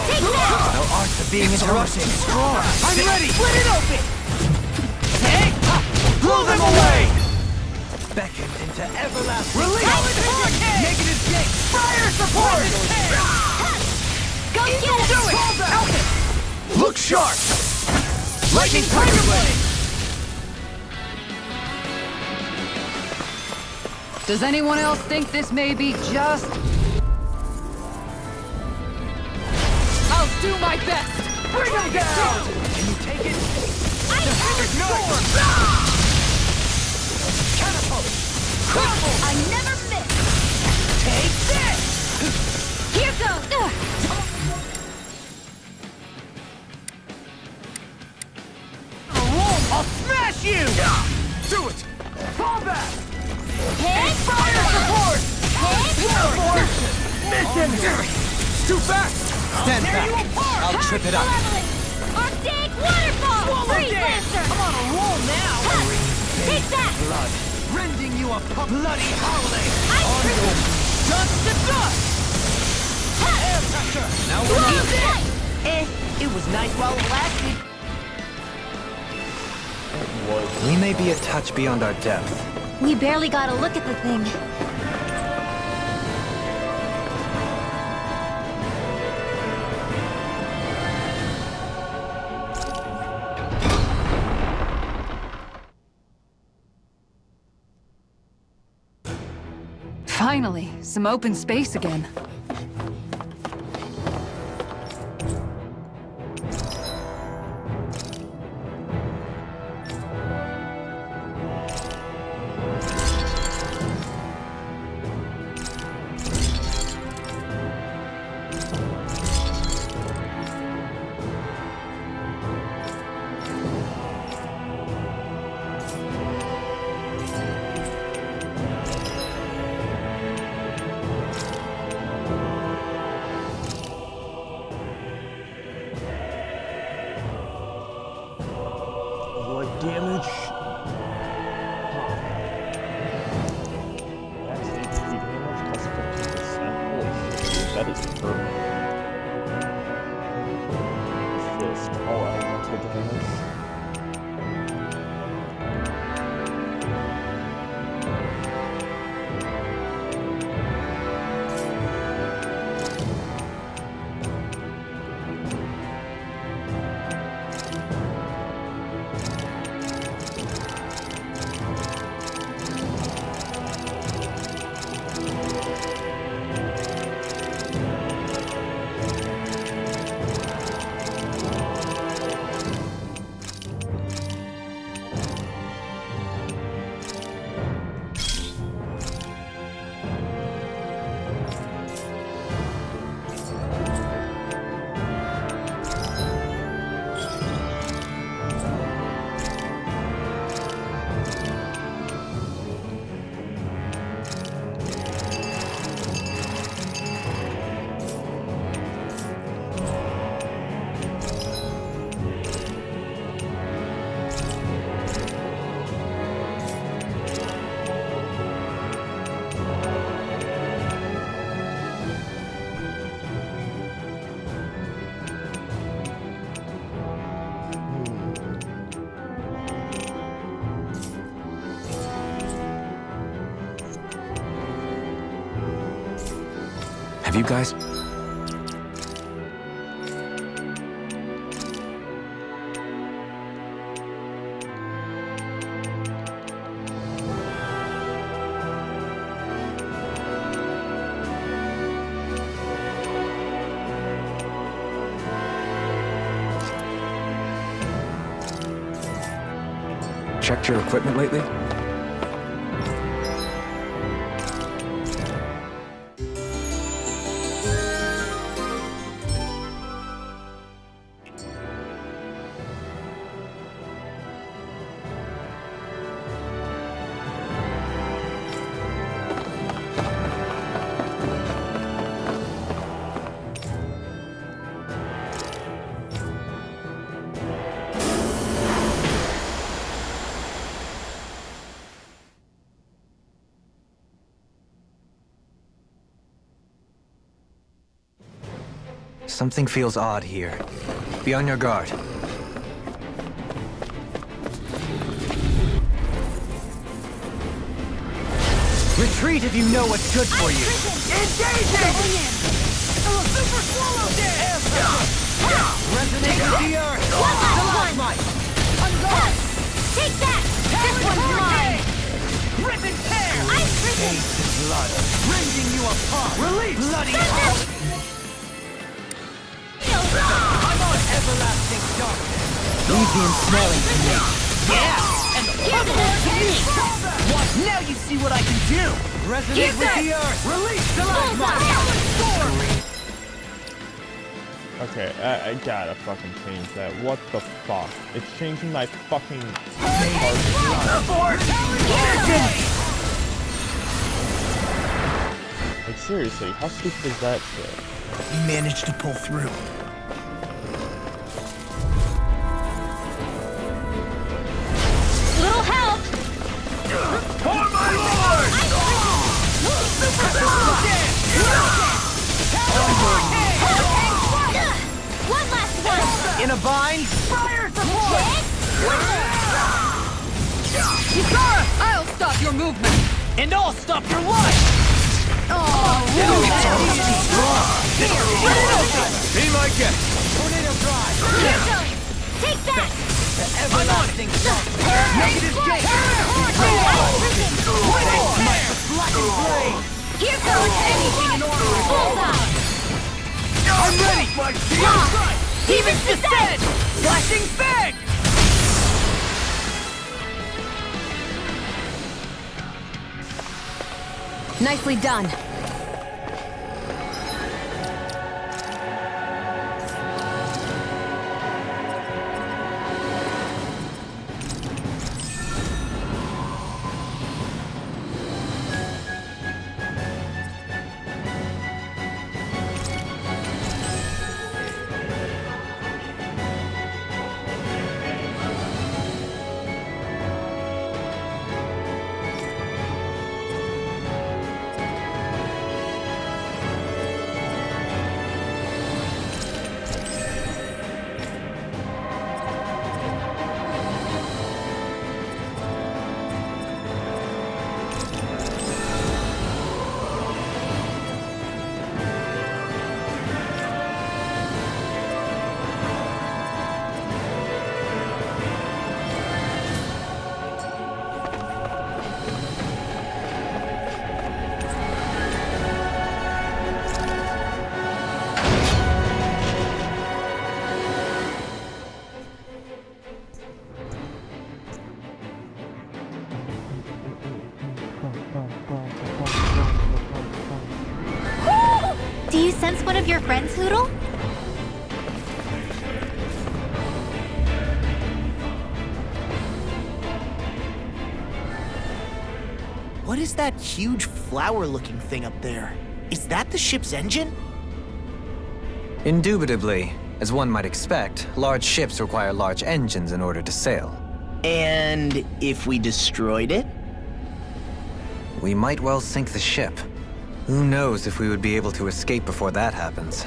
Take that! No art to being interrupted. I'm ready! Split it open! Take! Blow them away! Beckoned into everlasting. Release! Negative gate! Fire support! Go get it! Do it! Look sharp! Lightning Tiger Blade! Does anyone else think this may be just? I'll do my best! Bring them down! Can you take it? I have it! Catapult! I never miss! Take this! Here goes! I'll smash you! Do it! Fall back! Hit! Fire support! Hit! Mission! Too fast! Stand back. I'll trip it up. Leveling! Arctic waterfall! Freeze Lancer! I'm on a roll now! Take that! Blood. Rending you a bloody holiday! I triple! Dust to dust! Air pressure! Now we're it was nice while it lasted. We may be a touch beyond our depth. We barely got a look at the thing. Finally, some open space again. What damage? That's HP damage plus 15%. Holy shit, that is perfect. Fist, all elemental damage. Have you guys? Checked your equipment lately? Something feels odd here. Be on your guard. Retreat if you know what's good for you. Engaging! Super swallow dance! Resonate with the earth! Stalagmite! Take that! This one's mine! Rip and tear! Ice prison! Blood, rending you apart! Release! Bloody hell! I'm on everlasting darkness! Easy and smelling to me! Yeah! And bubble to me! What? Now you see what I can do! Resonate with the earth! Release Stalagmite! Okay, I gotta fucking change that. What the fuck? It's changing my fucking Like seriously, how stupid is that shit? You managed to pull through. Little help! For my lord! One last one! In a bind? Fire support! Ysara! I'll stop your movement! And I'll stop your life! Be my guest! Tornado drive! Keep going! Take that! Everlasting darkness! Negative gate! Black and blade! Here goes anything! Bullseye! I'm ready! My shield! Demons descend! Flashing fang! Nicely done. Do you sense one of your friends, Hoodle? What is that huge flower-looking thing up there? Is that the ship's engine? Indubitably. As one might expect, large ships require large engines in order to sail. And if we destroyed it? We might well sink the ship. Who knows if we would be able to escape before that happens.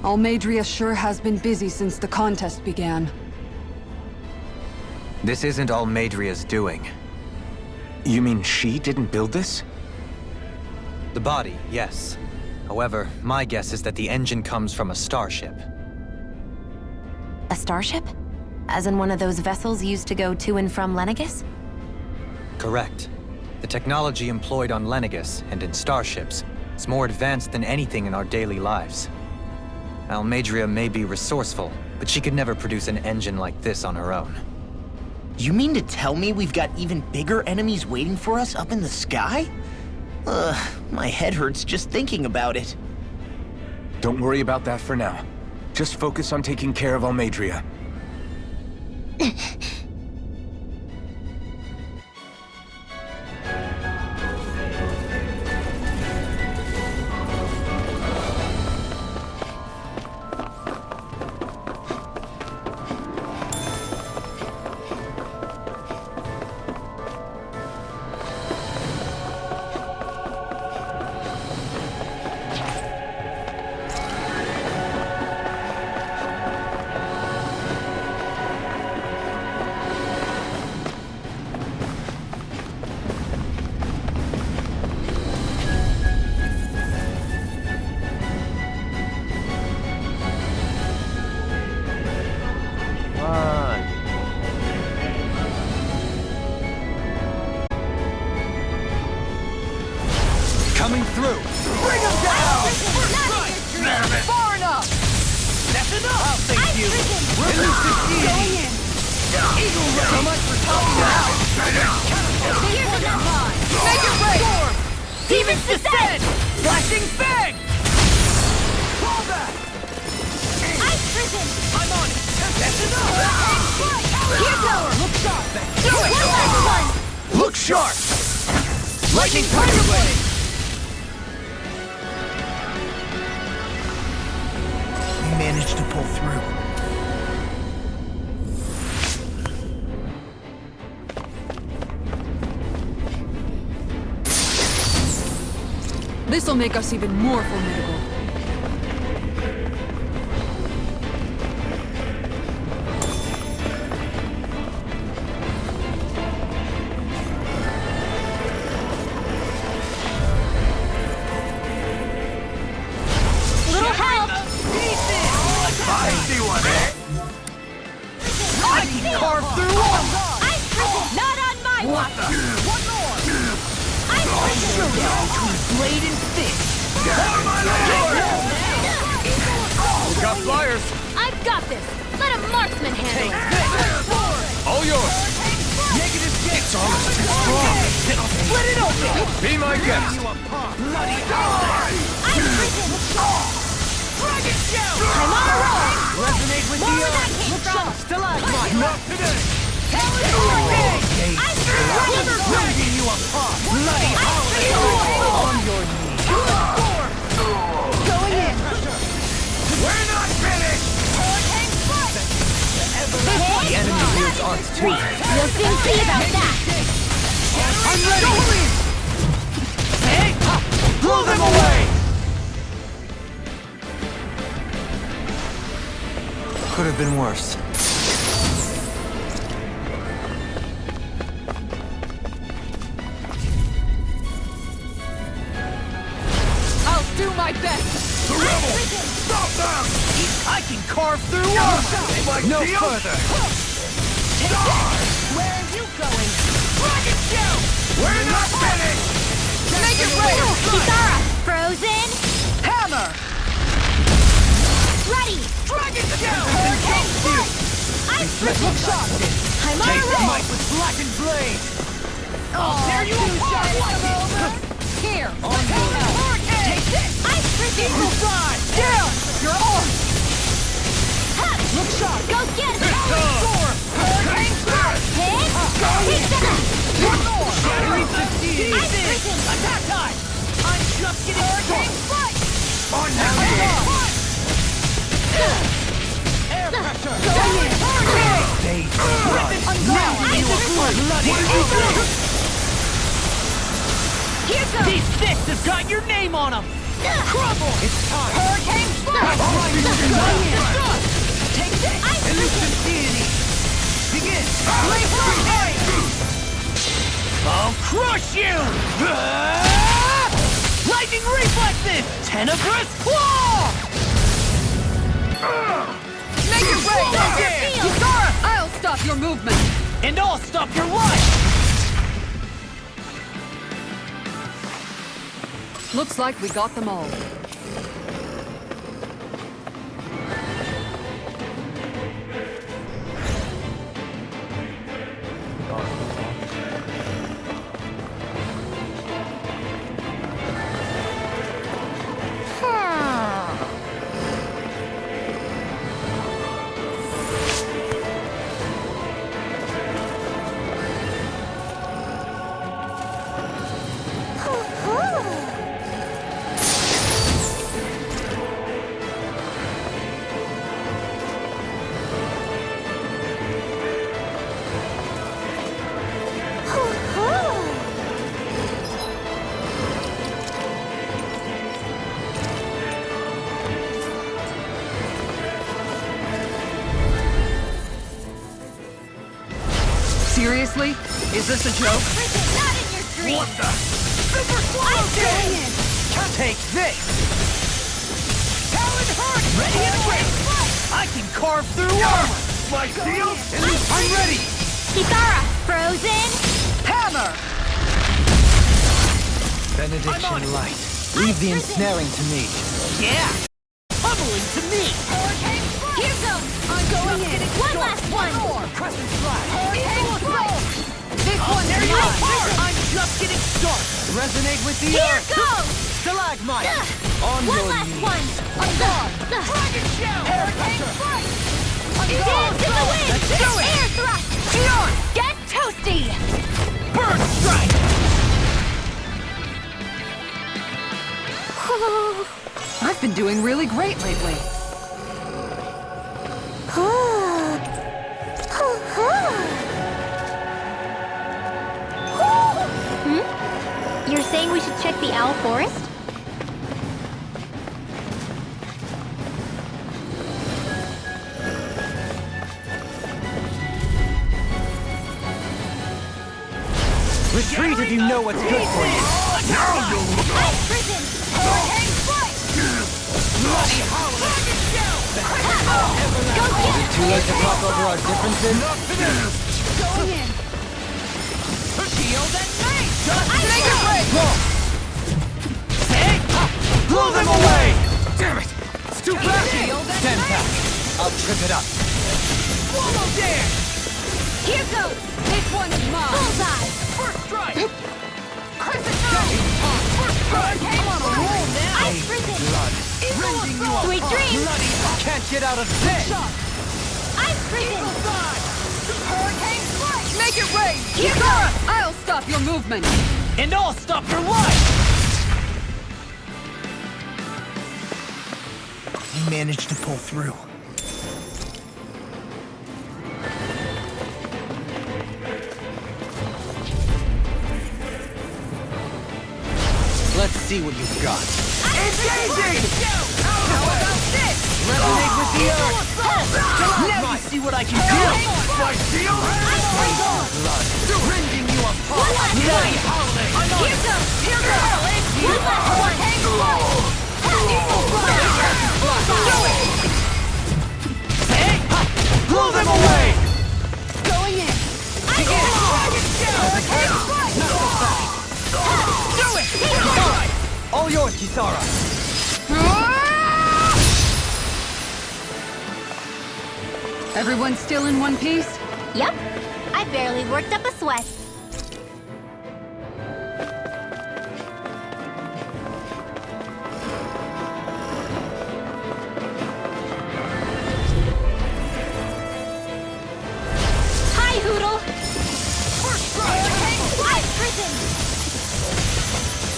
Almeidria sure has been busy since the contest began. This isn't Almeidria's doing. You mean she didn't build this? The body, yes. However, my guess is that the engine comes from a starship. A starship? As in one of those vessels used to go to and from Lenegis? Correct. The technology employed on Lenegis and in starships is more advanced than anything in our daily lives. Almeidria may be resourceful, but she could never produce an engine like this on her own. You mean to tell me we've got even bigger enemies waiting for us up in the sky? My head hurts just thinking about it. Don't worry about that for now. Just focus on taking care of Almeidria. Coming through! Bring him down! Far enough! That's enough! I'll thank you! Elusive deity! Eagle Ray! So much for topping it out! Make it rain! Demon's Descent! Flashing Fang! Fall back! Ice Prison! I'm on it! That's enough! Here goes! Look sharp! Do it! One last one! Look sharp! Lightning Thunder Blade! We managed to pull through. This'll make us even more formidable. Little help! I see one. I can carve through one! Ice Prison! Not on my watch! One more! Ice Prison! Showdown between blade and fist! We got flyers. I've got this! Let a marksman handle it! All yours. Negative it's almost too strong! Split it open! Be my guest. Bloody Ice Prison! Dragon Shell! I'm on a roll! Resonate with More the where that earth! came from! Stalagmite! Not today. Talon Hurricane! Ice Prison! Ripping you apart! Bloody holiday! On your knees! Going in! We're not finished. Hurricane Strike! The enemy wields arts too! We'll soon see about that! I'm ready! Hey! Blow them away! Could have been worse. I'll do my best! The rebels. Stop them. I can carve through armor! No deal? further! Where are you going? Dragon Shell! We're not finished. Make it rain! Kisara! Frozen! Hammer! Ready! Dragon Shell! Hurricane Strike! Ice Prison! I'm on a Take roll! might with blackened blade! I'll tear you apart! Here! On your hurricane! Take this! Ice Prison! Eagle Fly! Down! Your arm! Ha! Look sharp! Go get it! Storm! Hurricane Strike! Hit! Hit them! One more! Elusive deity! Ice Prison! Attack time! I'm just getting Hurricane Strike! On Air pressure! Going in! Hurricane! Days of blood! Now you are bloody eagle! Here goes! These fists have got your name on them! Crumble! It's time! Hurricane Strike! Take this! Elusive deity! Begin! Blaze Hurricane! I'll crush you! Lightning Reflexes! Tenebrous Claw! Make it rain! Again! Kisara! I'll stop your movement! And I'll stop your life! Looks like we got them all. Seriously? Is this a joke? Not in your dreams! What the? Super Swallow Dance! Take this! Talon Heart! Ready and ready! I can carve through armor! My shield. I'm ready! Kisara! Frozen! Hammer! Benediction light. Leave the ensnaring to me. Yeah! Pummeling to me! Here goes! I'm going in! One last one! Crescent strike! Hurricane strike! This one's there you mine! are. I'm just getting started! Resonate with the Here earth! goes! Stalagmite! On One your last knees. one! Dragon shell! Hurricane strike! Let's Dance in the wind! Let's do it! Air thrust! Beyond! Get toasty! Bird strike! I've been doing really great lately. You're saying we should check the Owl Forest? Retreat if you know what's good for you. Now you'll look up! Ice prison! Hurricane strike! Bloody howling! Go get Is it too late to talk over our differences? Going in! Shield and mace! Just Ice take a Blade! break! Hey! Blow them away! Damn it! It's too flashy! Shield and Stand mace! back. I'll trip it up. Swallow dare! Here goes! This one's mine! Bullseye! First strike! Crescent strike! First strike! I'm on a roll now! Ice prison! Rending you apart! Sweet dreams! Bloody Can't get out of bed. Ice prison! Hurricane strike! Make it rain! Here Kisara, I'll stop your movement. And I'll stop your life! You managed to pull through. Let's see what you've got. Engaging! How about this? Resonate with the earth. Now you see what I can do! My shield! Rending you apart. Bloody howling! Here goes! Here goes! One last one! Do it! Hey! Blow them away! Going in! Take it! Dragon shell! Do it! All yours, Kisara. Everyone still in one piece? Yep. I barely worked up a sweat. Hi, Hoodle! First strike! Ice prison!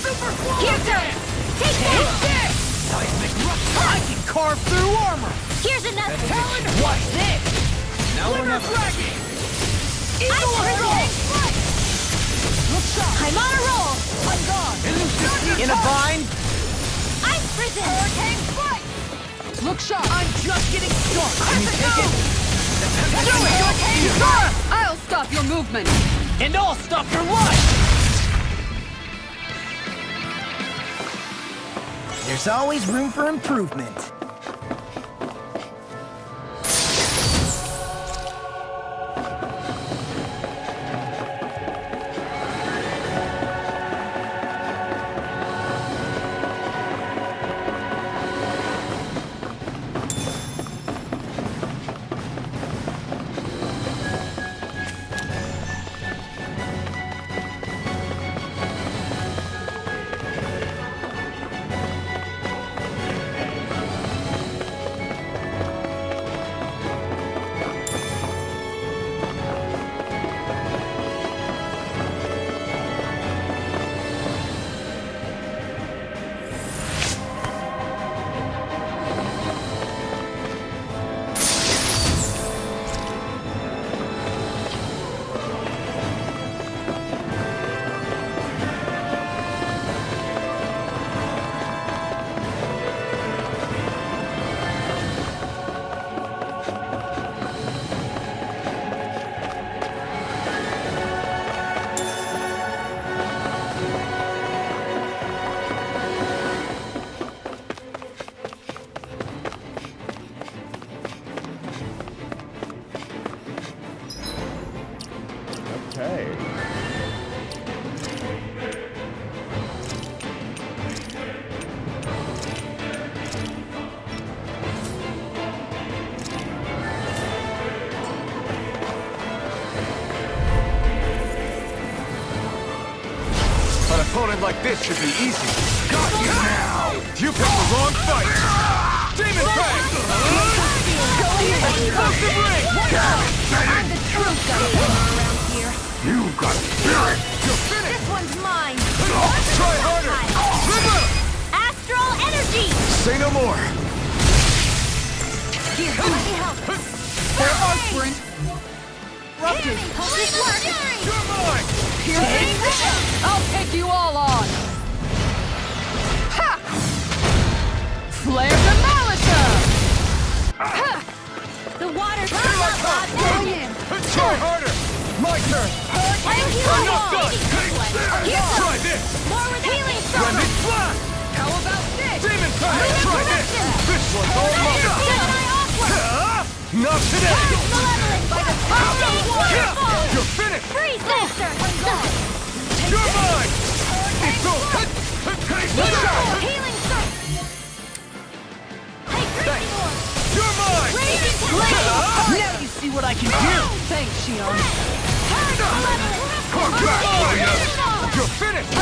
Super swallow! Here goes! Take that! Seismic rush! I can carve through armor! Here's another! Talon, watch this! Now we're Glimmer not. dragon! Ice Eagle prison! assault! Look sharp! I'm on a roll! I'm gone! Elusive In a bind? Ice prison! Hurricane strike! Look sharp. I'm just getting started! Can you take it? Do it! Kisara, I'll stop your movement. And I'll stop your life! There's always room for improvement. opponent like this should be easy. Got you now! You picked the wrong fight! Demon Fang! Explosive ring! I'm the true gunpowder around here. You got spirit! You're finished! This one's mine. Try harder! Remember! Astral energy! Say no more! Here, let me help. There are sprint. Rupture. This works. You're mine! I'll take you all on. Ha! Flare the Malisa! The water's Going in. Try harder! My turn! I'm not done! Try this! More with healing Splendid Blast! How about this? Demon Fang! Try this! This one's all mine! Not today! By the power of waterfall! You're finished! Freeze Lancer! You're mine! It's over! Healing circle! Hey, Crazy Lord! You're mine! Raging Now you see what I can do. Thanks, Shion. Come back, warrior! You're finished!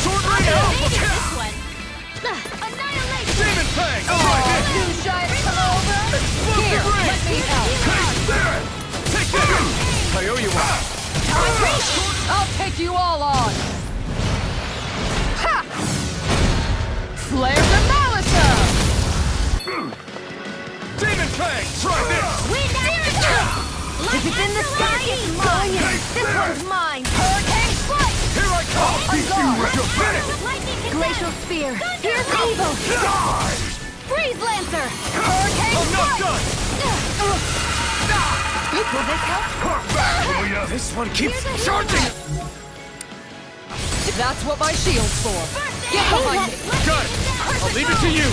Sword Ring out! this one! Annihilation! Demon Fang! Try this! You giant come over. Here, Explosive ring! let me help. Hey, Spirit! Take this! I owe you one! I'll take you all on. Ha! Flare the Malisa! Demon Fang! Try this! Wind Astral! If it's in the sky, it's mine. This one's mine. Hurricane Strike! Here I come! You're finished! Lightning Contact! Glacial spear. Here's evil. Freeze Lancer! I'm not done! Will this help? Come back, warrior! This one keeps charging! That's what my shield's for. Get behind me. Got it! I'll leave it to you!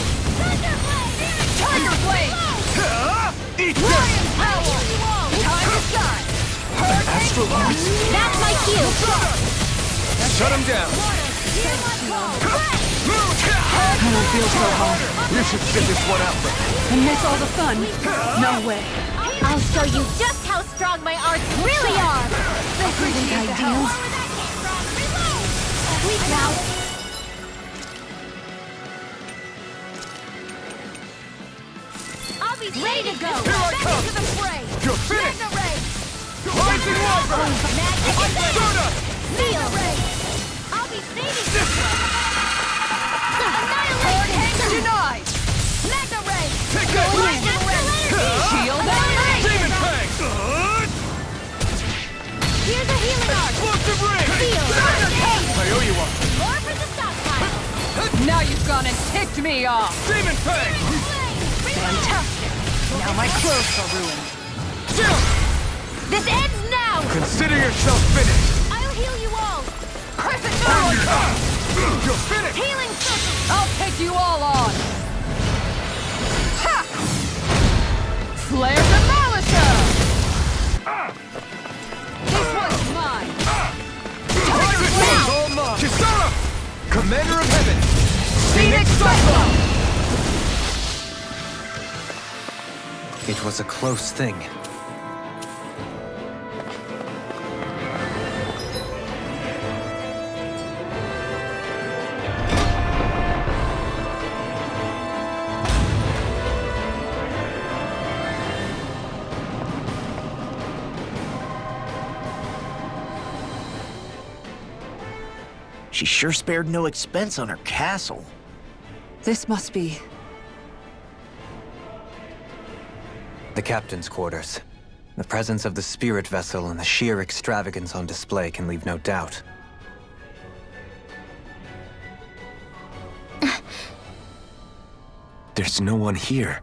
Tiger Blade! Eat this! Power! Time to shine! Astral Arts! That's my cue! Shut him down! I don't feel so hard. You should sit this one out for And miss all the fun. No way. I'll show you just how strong my arts really are! This isn't ideal. Weak now! I'll be ready to go! Here I come! To the fray! You're finished! Mega Ray! Rising Wyvern! Magic Stardust! Seal Ray! I'll be saving this one! Annihilation! Denied! Mega Ray! Take that! Astral energy! Shield and ring! Demon Fang! Here's a healing art! Explosive ring! Seal! I owe you one! More for the stockpile! Now you've gone and ticked me off! Demon Fang! Fantastic! Now my clothes are ruined. This ends now! Consider yourself finished! I'll heal you all! Crescent Moon! You're finished! Healing circle! I'll take you all on! Ha! Flare the Malisa! This one's mine! This one's all mine! Kisara! Commander of Heaven! Phoenix Cyclone! It was a close thing. She sure spared no expense on her castle. This must be... The captain's quarters. The presence of the spirit vessel and the sheer extravagance on display can leave no doubt. There's no one here.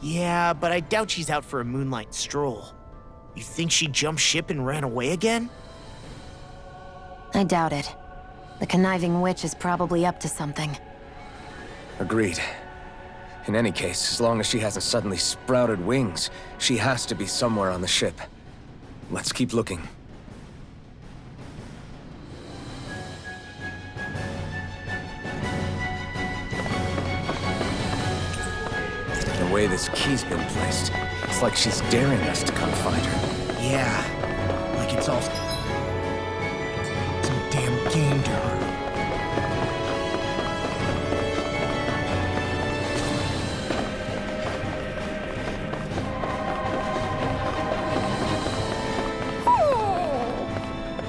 Yeah, but I doubt she's out for a moonlight stroll. You think she jumped ship and ran away again? I doubt it. The conniving witch is probably up to something. Agreed. In any case, as long as she hasn't suddenly sprouted wings, she has to be somewhere on the ship. Let's keep looking. The way this key's been placed, it's like she's daring us to come find her. Yeah, like it's all... goddamn game to her.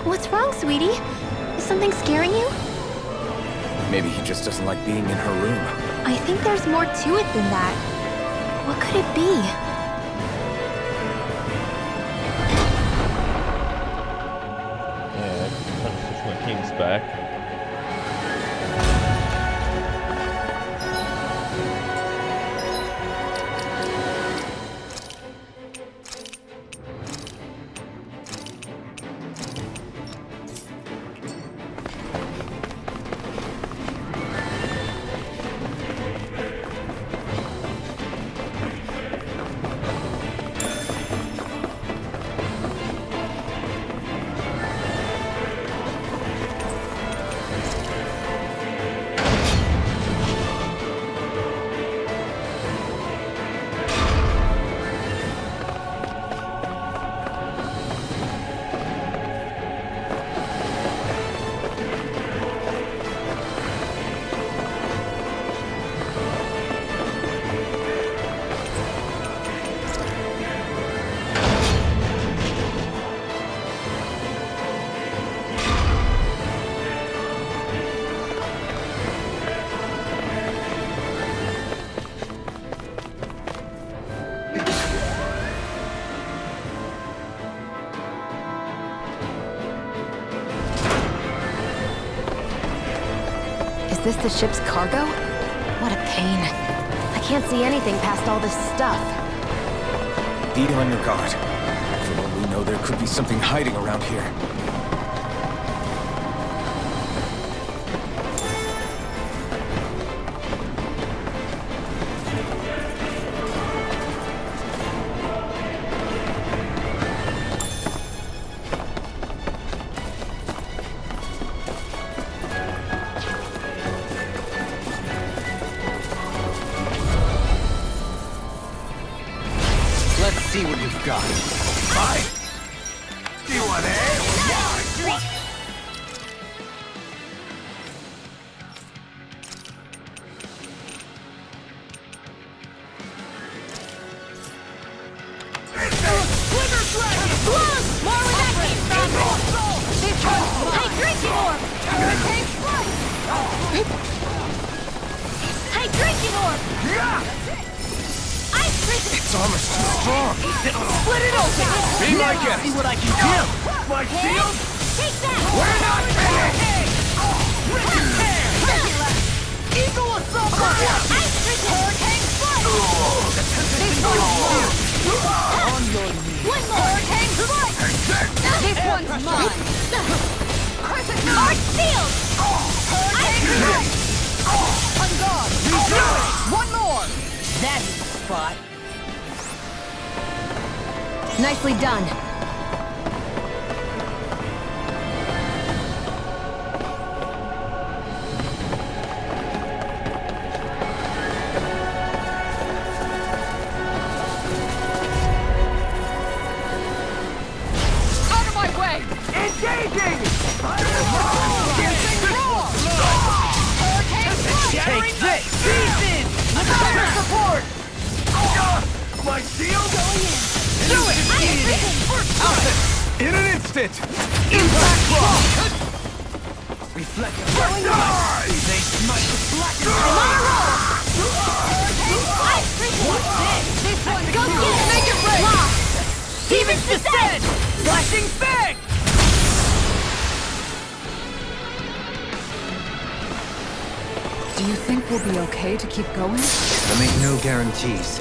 What's wrong, sweetie? Is something scaring you? Maybe he just doesn't like being in her room. I think there's more to it than that. What could it be? Yeah, kind of switch my kings back. Is this the ship's cargo? What a pain. I can't see anything past all this stuff. Be on your guard. For all we know, there could be something hiding around here. Let's see what you've got. Mine? Do you want egg or mine? It's almost too strong. Split it open! Be my guest. See what I can do! My shield? Take that! We're not finished! Eagle assault! Ice prison! Hurricane strike! This one's mine! On your knees! One more! Hurricane strike! This one's mine! Crescent Arch field! Hurricane strike! On guard! One more! That's the spot! Nicely done. Out of my way! Engaging! Piercing roar! Hurricane strike! Take this! Season! Fire support! My shield? Do it! In an instant! Impact block! Reflective. Die! They smite the black and I'm on a roll! Ice prison! What's this? This one's Go get it! Make it rain! Lost! Demons descend! Flashing fang! Do you think we'll be okay to keep going? I make no guarantees.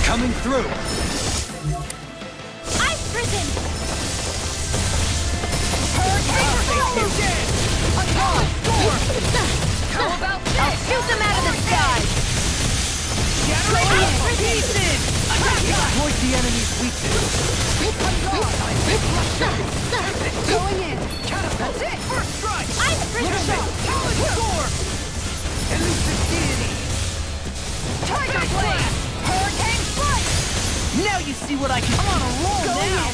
Coming through! Ice prison! Hurricane explosion! A tall storm! How about this? I'll shoot them out of the sky! pieces! Exploit the enemy's weakness. Going in. Catapult! That's it! First strike! I'm prison! Talon storm! Elusive deity! Tiger blade! Hurricane strike! Now you see what I can. I'm on a roll now!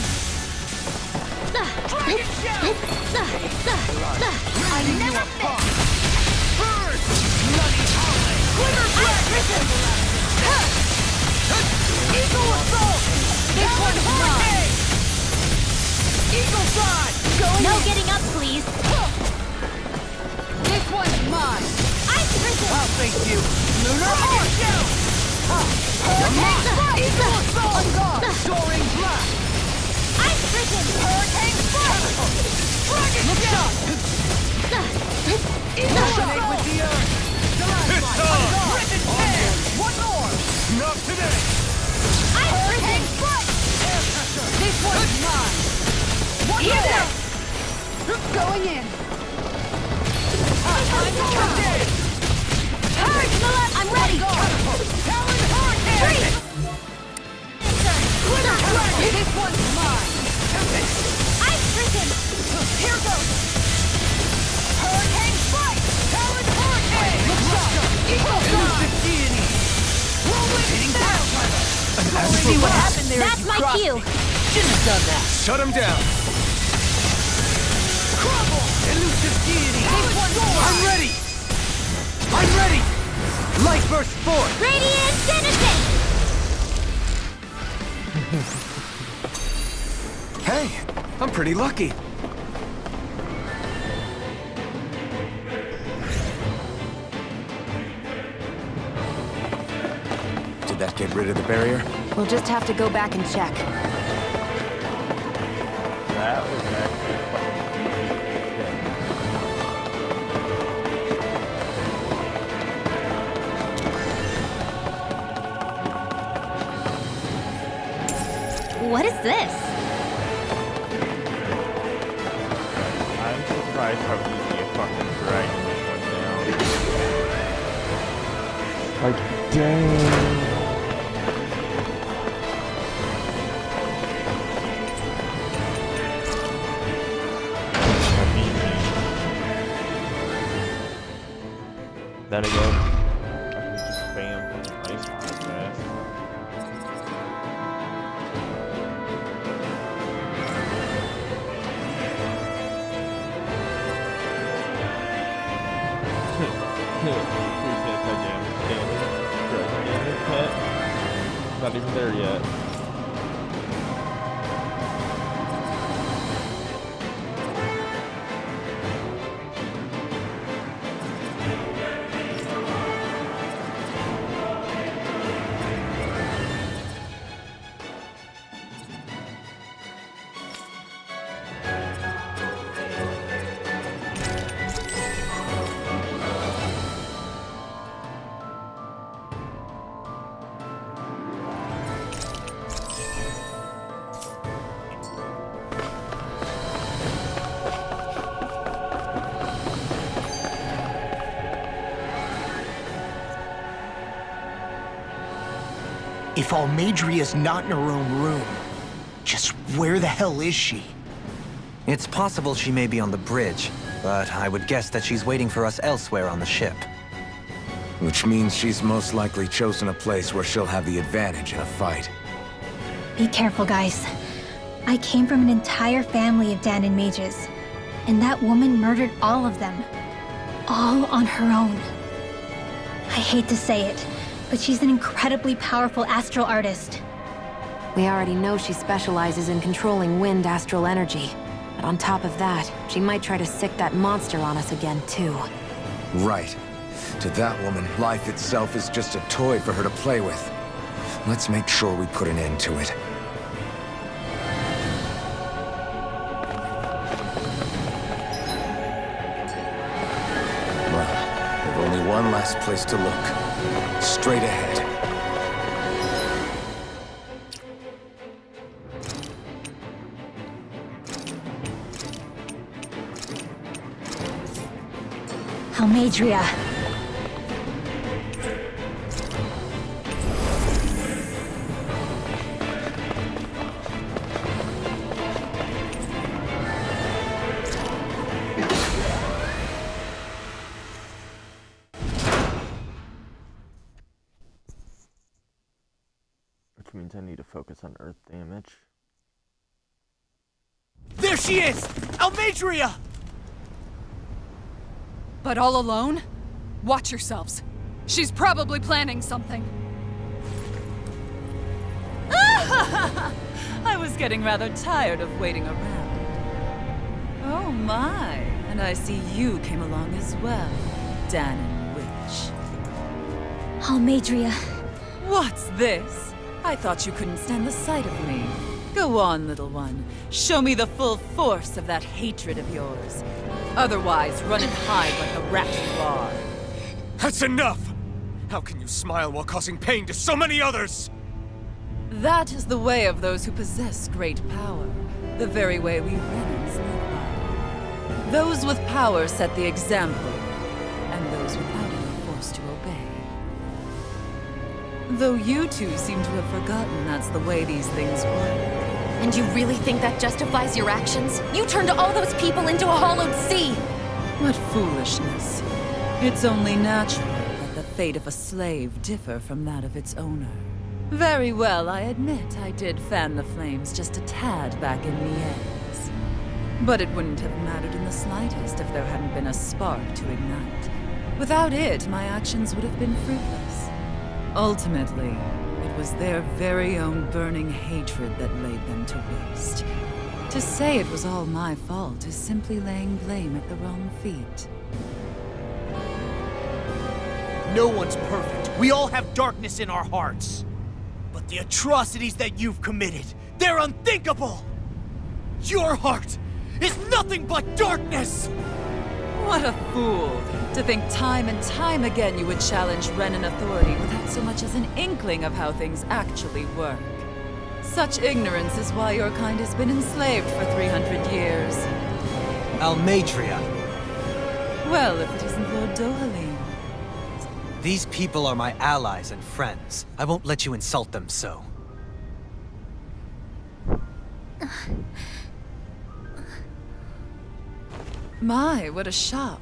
Dragon shout! I never miss! Bird! Bloody howling! Glitter dragon! Eagle assault! This one's mine! Eagle fly! No getting up, please. This one's mine! I'm prison! I'll face you! Lunar Dragon shout! Hurricane strike! Eagle assault! On guard! Soaring blast! I'm prison! Hurricane strike! Dragon shout! Eagle assault! With the earth! It's on! Risen tear! One more! Not today! Hurricane strike! Air pressure! This one's mine! One more! Going in. Charge, Mila! I'm ready! Talon hurricane! Glitter dragon! This one's mine! I'm prison! Here goes! Hurricane strike! Talon hurricane! Eagle elusive deity! Rolling down! See what happened there? That's my cue! Shouldn't have done that! Shut him down! Crumble! Elusive deity! I'm ready! I'm ready! Light burst forth! Radiant Denizen! Hey, I'm pretty lucky. Did that get rid of the barrier? We'll just have to go back and check. That was actually What is this? I'm surprised how easy a fucking dragon this went down. Like, dang. Then again, I can just spam ice podcast. Not even there yet. If Almadria's not in her own room, just where the hell is she? It's possible she may be on the bridge, but I would guess that she's waiting for us elsewhere on the ship. Which means she's most likely chosen a place where she'll have the advantage in a fight. Be careful, guys. I came from an entire family of Danon mages, and that woman murdered all of them. All on her own. I hate to say it, but she's an incredibly powerful astral artist. We already know she specializes in controlling wind astral energy. But on top of that, she might try to sick that monster on us again, too. Right. To that woman, life itself is just a toy for her to play with. Let's make sure we put an end to it. Well, we've only one last place to look. Straight ahead. Almadria. which means I need to focus on earth damage. There she is! Almeidrea! But all alone? Watch yourselves. She's probably planning something. I was getting rather tired of waiting around. Oh my, and I see you came along as well, Danon Witch. Almeidrea. What's this? I thought you couldn't stand the sight of me. Go on, little one. Show me the full force of that hatred of yours. Otherwise, run and hide like the rat you are. That's enough! How can you smile while causing pain to so many others? That is the way of those who possess great power. The very way we Renans live by. Those with power set the example, and those without it are forced to obey. Though you two seem to have forgotten that's the way these things work. And you really think that justifies your actions? You turned all those people into a hollowed sea! What foolishness. It's only natural that the fate of a slave differ from that of its owner. Very well, I admit I did fan the flames just a tad back in Niez. But it wouldn't have mattered in the slightest if there hadn't been a spark to ignite. Without it, my actions would have been fruitless. Ultimately, it was their very own burning hatred that laid them to waste. To say it was all my fault is simply laying blame at the wrong feet. No one's perfect. We all have darkness in our hearts. But the atrocities that you've committed, they're unthinkable! Your heart is nothing but darkness! What a fool! To think time and time again you would challenge Renan authority without so much as an inkling of how things actually work. Such ignorance is why your kind has been enslaved for 300 years. Almeidrea! Well, if it isn't Lord Dohalim. These people are my allies and friends. I won't let you insult them so. My, what a shock.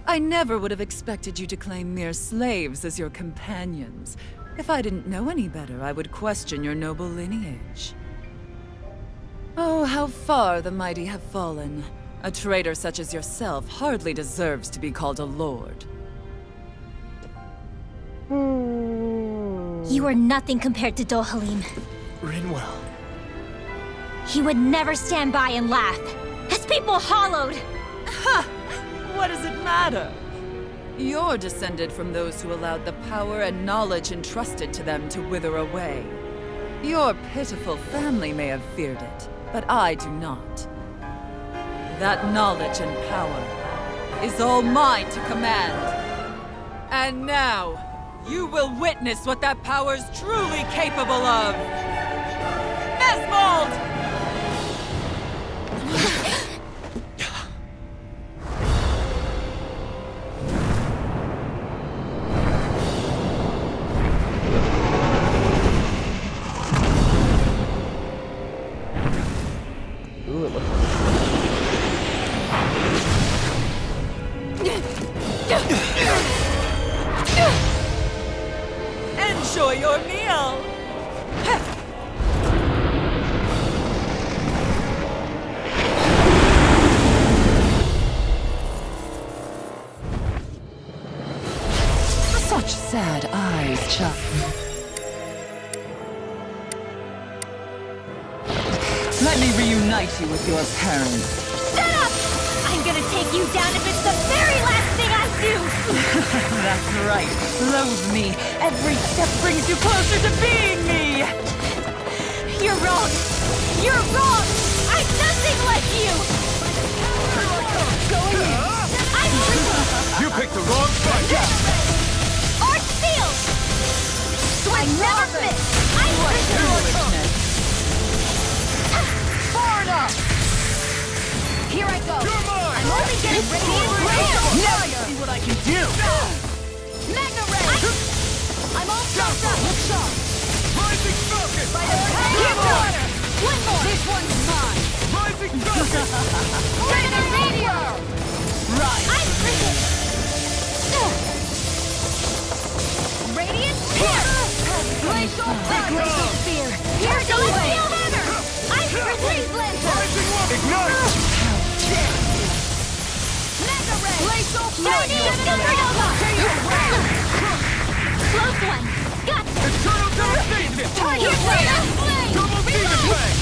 I never would have expected you to claim mere slaves as your companions. If I didn't know any better, I would question your noble lineage. Oh, how far the mighty have fallen. A traitor such as yourself hardly deserves to be called a lord. You are nothing compared to Dohalim. Rinwell. He would never stand by and laugh. His people hollowed! Ha! What does it matter? You're descended from those who allowed the power and knowledge entrusted to them to wither away. Your pitiful family may have feared it, but I do not. That knowledge and power is all mine to command. And now, you will witness what that power's truly capable of! Nesmold! Ooh, it looks Enjoy your meal! Such sad eyes, Chuck. Let me reunite you with your parents. Shut up! I'm gonna take you down if it's the very last thing I do! That's right. Loathe me. Every step brings you closer to being me! You're wrong! You're wrong! I'm nothing like you! Going in! I'm You picked the wrong fight! Arch Field! I never miss! I'm Foolishness. far enough! Here I go! You're mine! I'm only getting ready. Now you see what I can do! Magna Ray! I'm all stuffed up! Rising Falcon! Give water! One more! This one's mine! Rising Falcon! Magna Meteor! Right! I'm freaking! Radiant Pierce! Glacial Spear! Here's the Celestial Hammer! Ice Prison! Ignite! Mega Ray! Glacial Chinese Super Nova! Close one! Gotcha! Eternal devastation! Target Flame! Double demon fang!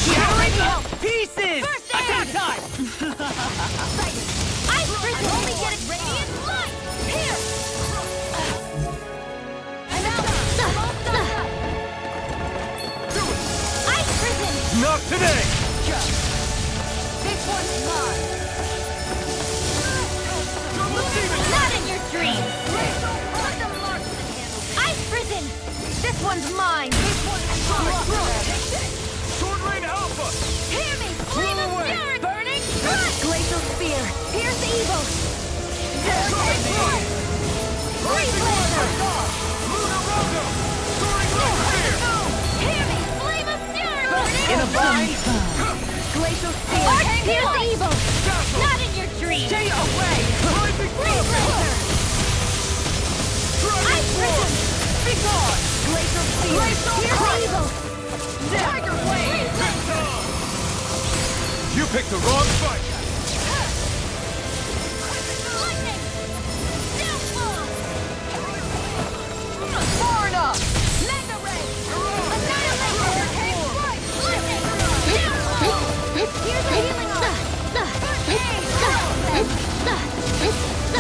Shattering Help! Pieces! First aid! Attack time! Ice Prison! Only get it radiant light! Here! And now, Ice Prison! Not today! this one's mine! Double demon Not in your dreams! Glacial Quantum Larson handles it! Ice Prison! This one's mine! This one's mine! Sword Rain Alpha! Hear me! Flame of Fury! Burning Strike! Glacial Spear! Pierce evil! Rising Laser! Lunar Rondo! Soaring Light Spear! Hear me! Flame of Fury! In a bind! Glacial Spear! Arch pierce evil! Not in your dreams! Stay away! Rising Freeze Thrust! laser! Ice Prison! Be gone! Glacial Spear! Pierce evil! Tiger Blade! You picked the wrong fight! Lightning! Downfall! Far enough! Mega Ray! Annihilate! Lightning! Downfall! Here's a healing arm!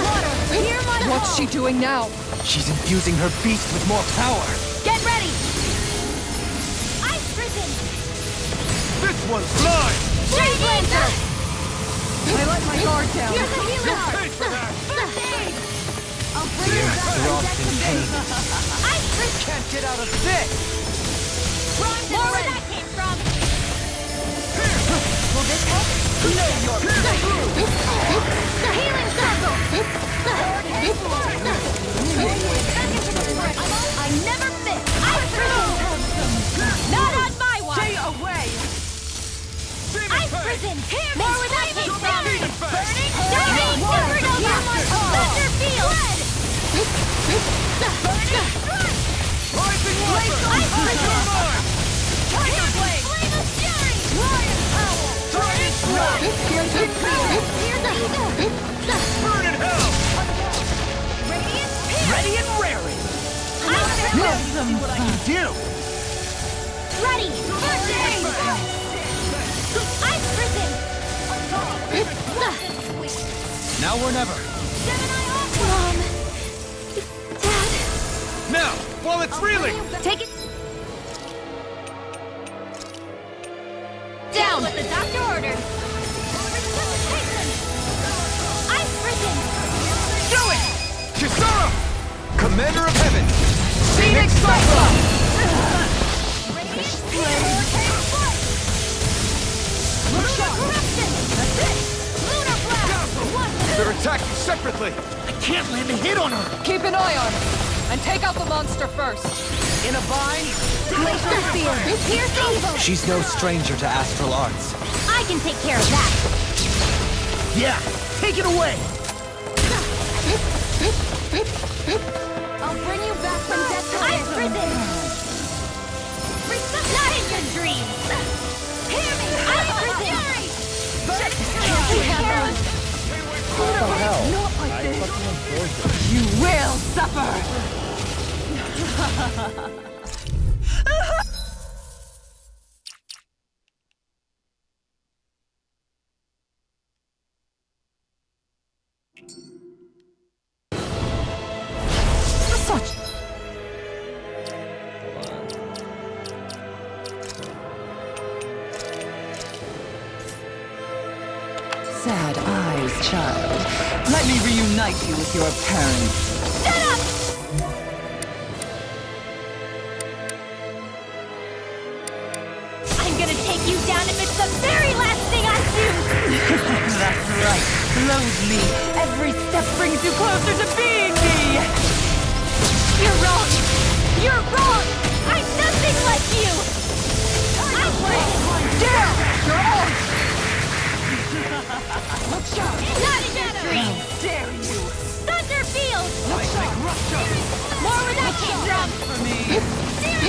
Water! Hear my What's call! she doing now? She's infusing her beast with more power. Get ready! Ice Prison! This one's mine! Street Laser! I let my guard down. Here's a healing arm! Pay for that! First aid! I'll bring you back They're from all death in to pain. Ice Prison! Can't get out of this. More where that came from! Will this help? The healing circle! I never miss! Ice Prison! Not on my watch! Stay away! Ice Prison! More where that came from! Demon Fang! Burning! Diving! Supernova! Thunder Field! Rising Laser! Ice Prison! Mine! Tiger Blade! Flame of Fury! Lion Power! Dragon Strike! Here's the evil! Burn in hell! Radiant Pierce! Ready and raring. Ice Prison! See what I can do. Ready! First aid! Ice Prison! Now or never. Mom! Dad! Now, while it's reeling! Take it down with the doctor ordered! Ice Prison! Do it! Kisara! Commander of Heaven. Phoenix Cyclone! Lunar Corruption! Lunar Blast! They're attacking separately! I can't land a hit on her. Keep an eye on her. And take out the monster first. In a bind. Glacial Spear! Pierce evil! She's no stranger to astral arts. I can take care of that! Yeah, take it away. I'll bring you back from death to Ice Prison! Not in your dreams! Hear me! Ice Prison! Not like this! You will suffer! Such. Sad eyes, child. Let me reunite you with your parents. Shut up! I'm gonna take you down amidst the very last thing I do! That's right. Loathe me. Every step brings you closer to being me. You're wrong! You're wrong! I'm nothing like you! I'm Down! You're on! not in your dreams! Dare you! Thunder Field! More where that came from! For me! Zero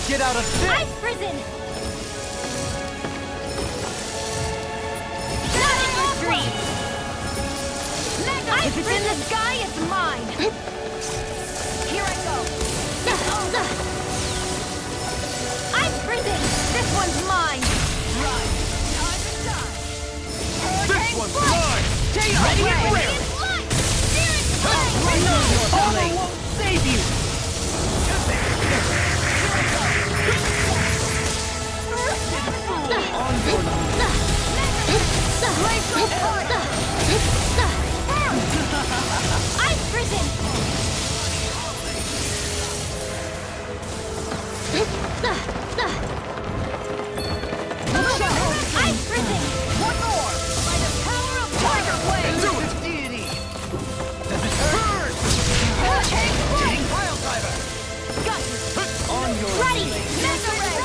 get out of this! Ice prison! Not in your dreams! If it's in the sky, it's mine! Here I go! Ice prison! This one's mine! Right. Time to die! This one's mine! Ready and away. ready! Spirit flame! Armor won't save you! Ice prison! Ice prison! One more! By the power of Tiger Wave! Do it, deity! Does it hurt? Taking pile driver! Got you! On your Ready! Mega Ray!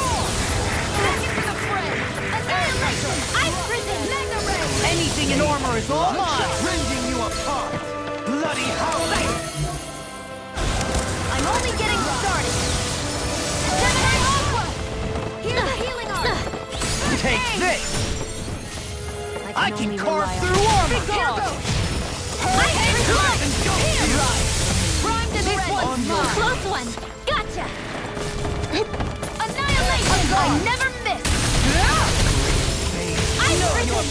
Back into the fray! Annihilation! Ice prison! Mega Ray! Anything in armor is all mine! Rending you apart! Bloody howling! I'm only getting started! Gemini Aqua! Here's the healing arm! Take this! I can only carve rely on through armor! Here goes! Hurricane Blood! Primed and ready! Close one! Gotcha! Annihilation! I never miss! Ice prison!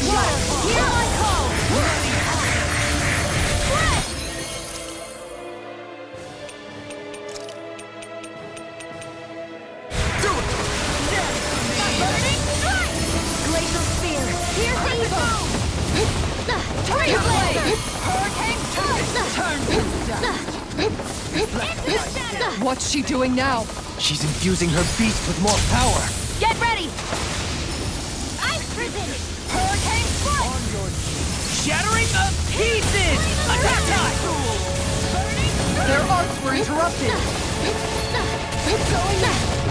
Water! Here I call! Spread! Burning strike! Glacial Spear! Here's the evil! Trailblazer! Hurricane Turn! What's she doing now? She's infusing her beast with more power! Get ready! Ice prison! Hurricane strike! Shattering the pieces! Attack time! Burning strike! Their arcs were interrupted.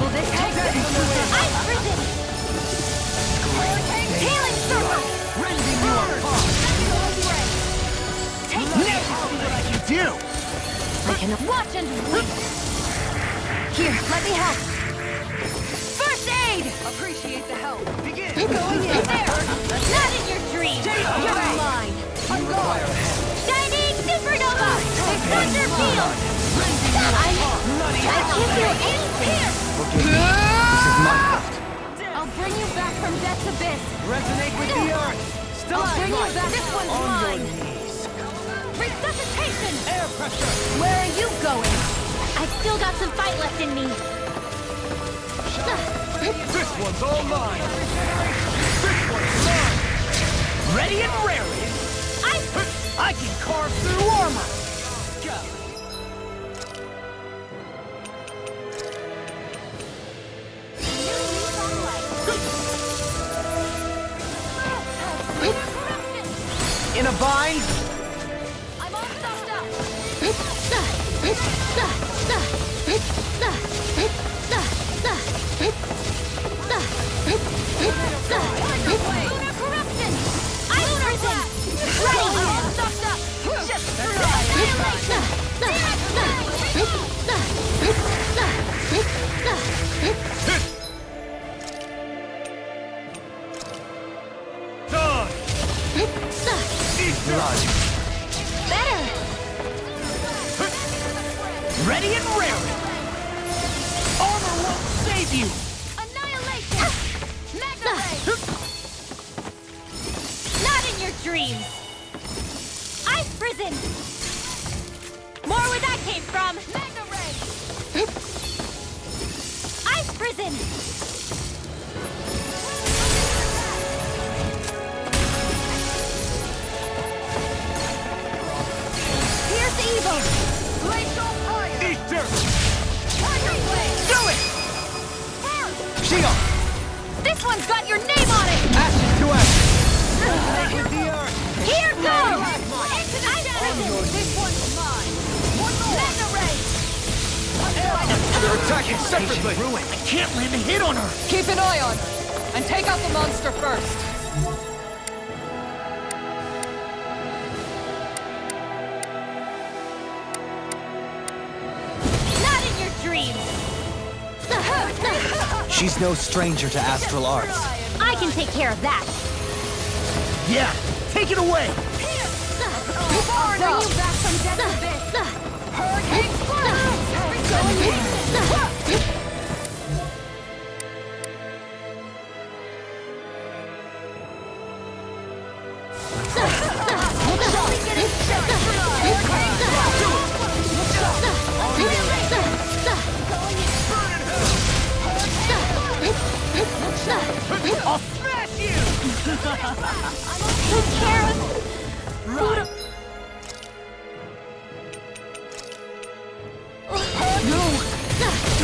Will this take it? Ice prison! Hurricane healing circle! Rending you apart! Take Never see what I can do! I can... Watch and wait! Here, let me help! First aid! Appreciate the help. Begin! Going in there! Not in your dreams! You're mine! You require help. Shining Supernova! Thunder Field! Bloody I can't feel any tears! This is my fault. I'll bring you back from death's abyss! Resonate with the earth! Still I'll bring you back! This one's on mine! your knees! Resuscitation! Air pressure! Where are you going? I've still got some fight left in me. This one's all mine! This one's mine! Ready and raring! I can carve through armor! Go! In a bind? I'm all stuffed up. Lunar corruption! Ice prison! Ready! I'm all stuffed up. Just Done! Blood! better! Ready and raring! Armor won't save you! Annihilation! Mega Ray! Not in your dreams! Ice prison! More where that came from! Mega Ray! Ice prison! Here's the evil! Glacial fire! Eat dirt! Tiger Blade! Do it! Shield! This one's got your name on it! Ashes to ashes! Resonate with the earth! Here goes! Into the ice prison! This one's mine! One more! Mega Ray! They're attacking separately! I can't land a hit on her! Keep an eye on her, and take out the monster first. Not in your dreams! She's no stranger to astral arts. I can take care of that. Yeah, take it away! I'll bring you back from death abyss. Hurricane I'll smash you! Who cares? Right. No!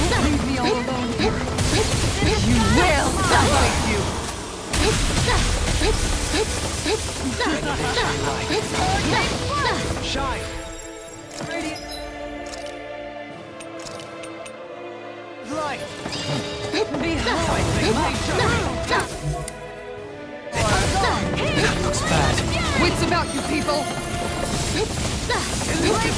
Don't leave me all alone here. You will suffer. Shine! Light! That looks bad. Wits about you people! Freeze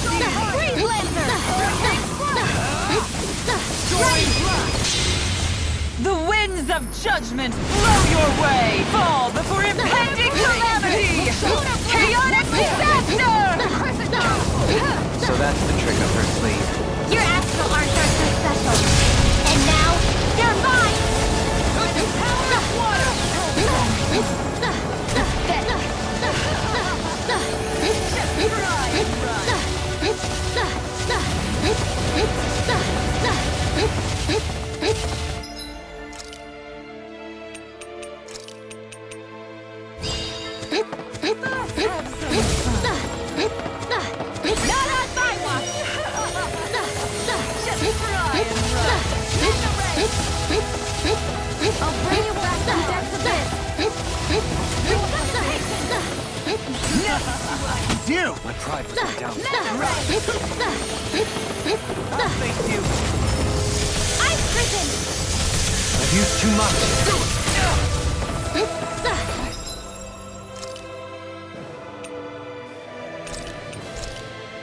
The winds of judgment blow your way! Fall before impending calamity! Chaotic disaster! So that's the trick up her sleeve. Your astral arts are so special. And now, they're mine! I'll bring you back from death abyss. You! My pride was let down. Thank you! I've risen! I've used too much.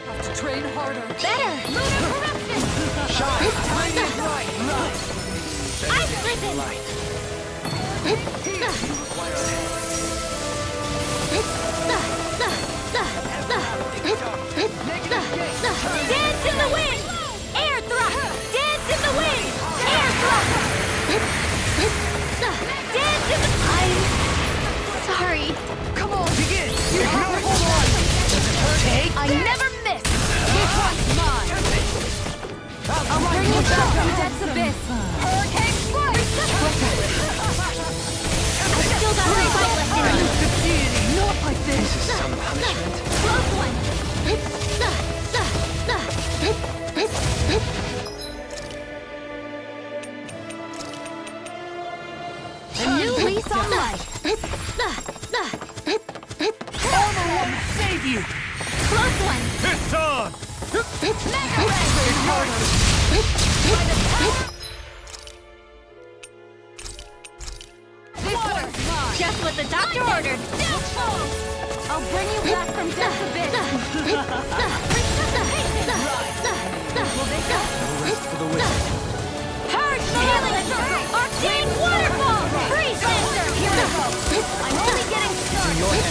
Have to train harder. Better! Lunar corruption! Shine! Radiant light! I've risen! Dance in the wind! Air thrust! Dance in the wind! Air thrust! Dance in the... I'm... sorry. Come on! Begin! Hold on! I never miss. This one's mine. I'll bring you back from death's abyss. Hurricane strike! I still got my fight left in me. Not like this! This is some punishment. Close one! A new lease on life. Armor will save you! Close one! It's on! Mega ray! This one's mine. Just what the doctor ordered! I'll bring you back from death's abyss. Purge healing! Arcane waterfall! Freeze lancer! Here we go. I'm only getting started.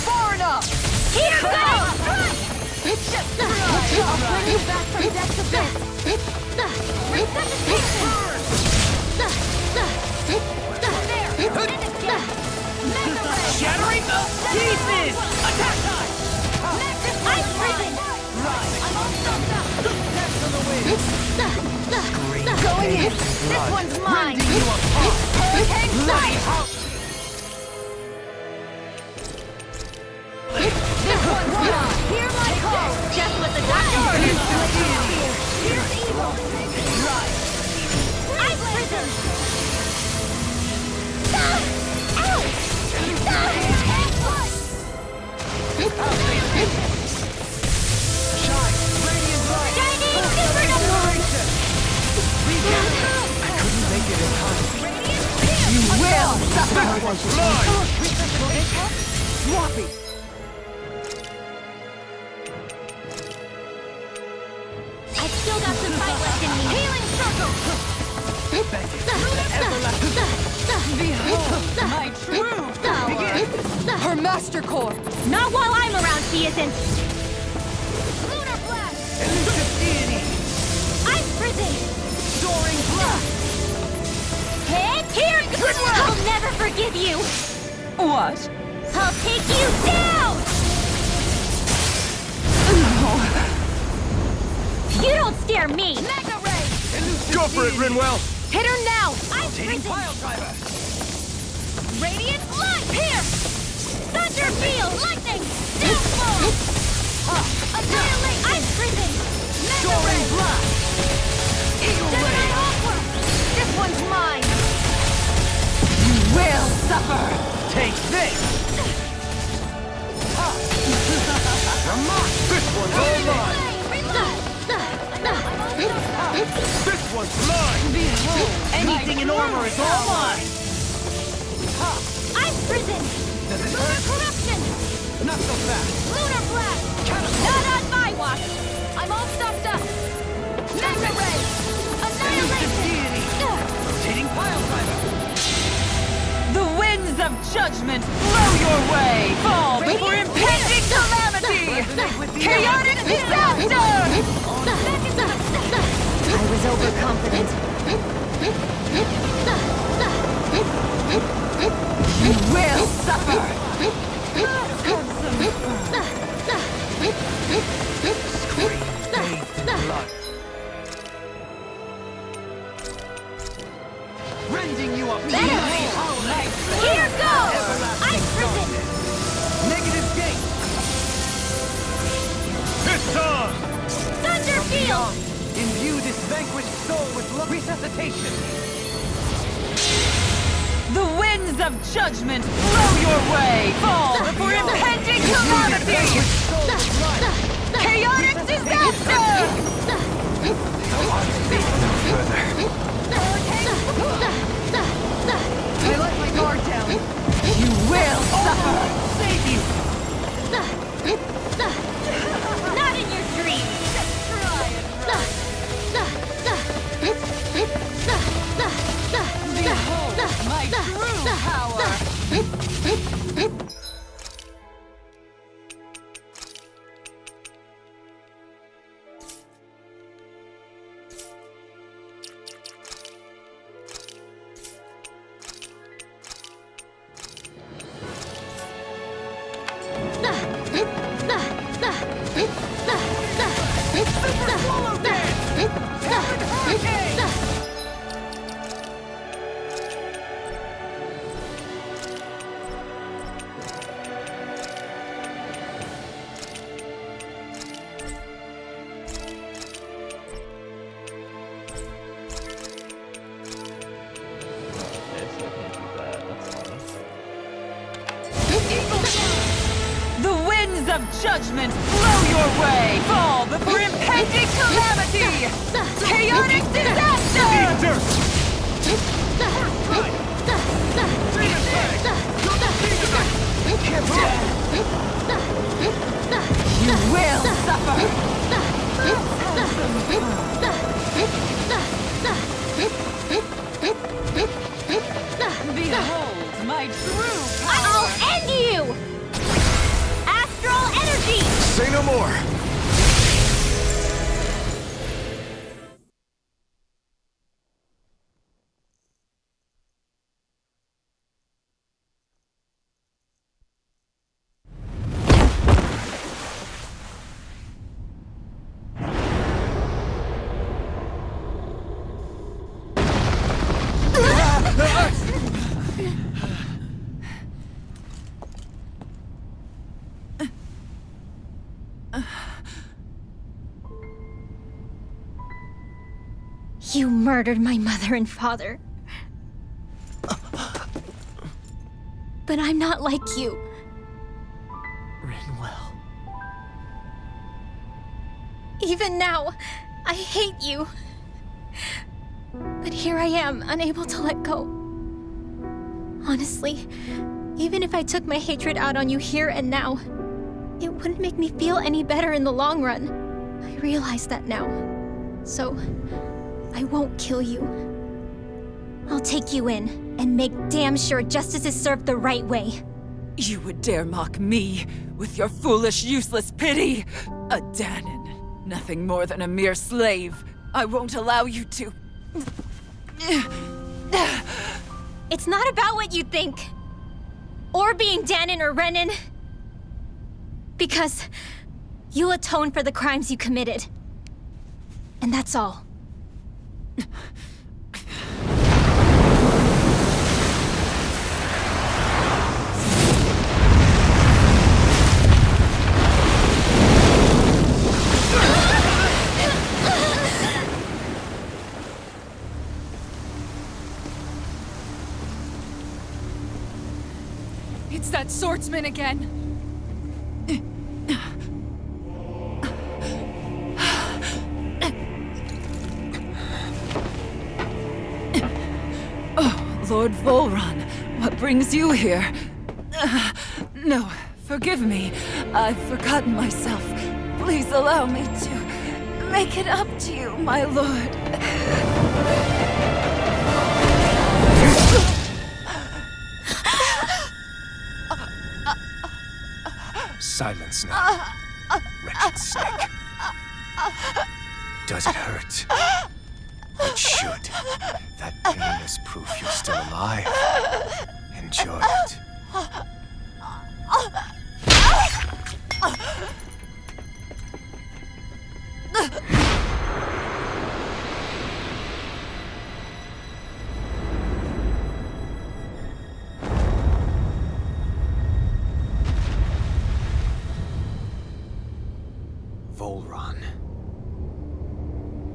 Far enough! Here goes! I'll bring you back from death's abyss. Shattering the pieces! Attack time! I've risen! Going in. This one's mine. Hurricane strike. This one's mine. Hear my call. Just what the doctor ordered! Here's evil. I've risen! Shine! Radiant light! Shining supernova! I couldn't make it in time. You will suffer! Floppy! I've still got some fight left Master Core! Not while I'm around, she isn't! Lunar Blast! Elusive Deity! Ice Prison! Soaring Blast! Hit! Here! I'll never forgive you! What? I'll take you down! You don't scare me! Mega Ray! Elusive Go for it, Deity! Rinwell! Hit her now! Ice Rotating Prison! Pile Driver! Radiant Light! Here! Thunder Field! Lightning! Downfall! Annihilate! Ice Prison! Mega Soaring Ray! Blast! Eagle Ray! Gemini Awkward! This one's mine! You will suffer! Take this! This one's all mine! This one's mine! Behold! Anything in armor is all mine! Ice Prison! Does it Lunar hurt? Corruption! Not so fast! Lunar Blast! Catapult! Not on my watch! I'm all stuffed up! Mega Ray! Elusive Annihilation! Deity! Rotating Pile Driver! The winds of judgment blow your way! Fall before impending calamity! Resonate with the Chaotic disaster! I was overconfident. You will suffer! Scream bathed in blood. Rending you up! Here goes! Ice Prison! Negative gate! It's on! Thunder Field! Imbue this vanquished soul with resuscitation! The winds of judgment blow your way! Fall before impending calamity! Chaotic disaster! I let my guard down! You will suffer! Save you! Not in your dreams! Behold my true power! The winds of judgment blow your way! Fall before impending calamity! Chaotic disaster! You will suffer! Behold my true power! I'll end you! Astral Energy! Say no more! You murdered my mother and father. But I'm not like you. Rinwell. Even now, I hate you. But here I am, unable to let go. Honestly, even if I took my hatred out on you here and now, it wouldn't make me feel any better in the long run. I realize that now. So, I won't kill you. I'll take you in and make damn sure justice is served the right way. You would dare mock me with your foolish, useless pity? A Dahnan, nothing more than a mere slave. I won't allow you to... It's not about what you think. Or being Dahnan or Renan. Because you'll atone for the crimes you committed. And that's all. It's that swordsman again. Oh, Lord Volron, what brings you here? No, forgive me. I've forgotten myself. Please allow me to make it up to you, my lord. Silence now, wretched snake. Does it hurt? It should. That pain is proof you're still alive. Enjoy it. Volron.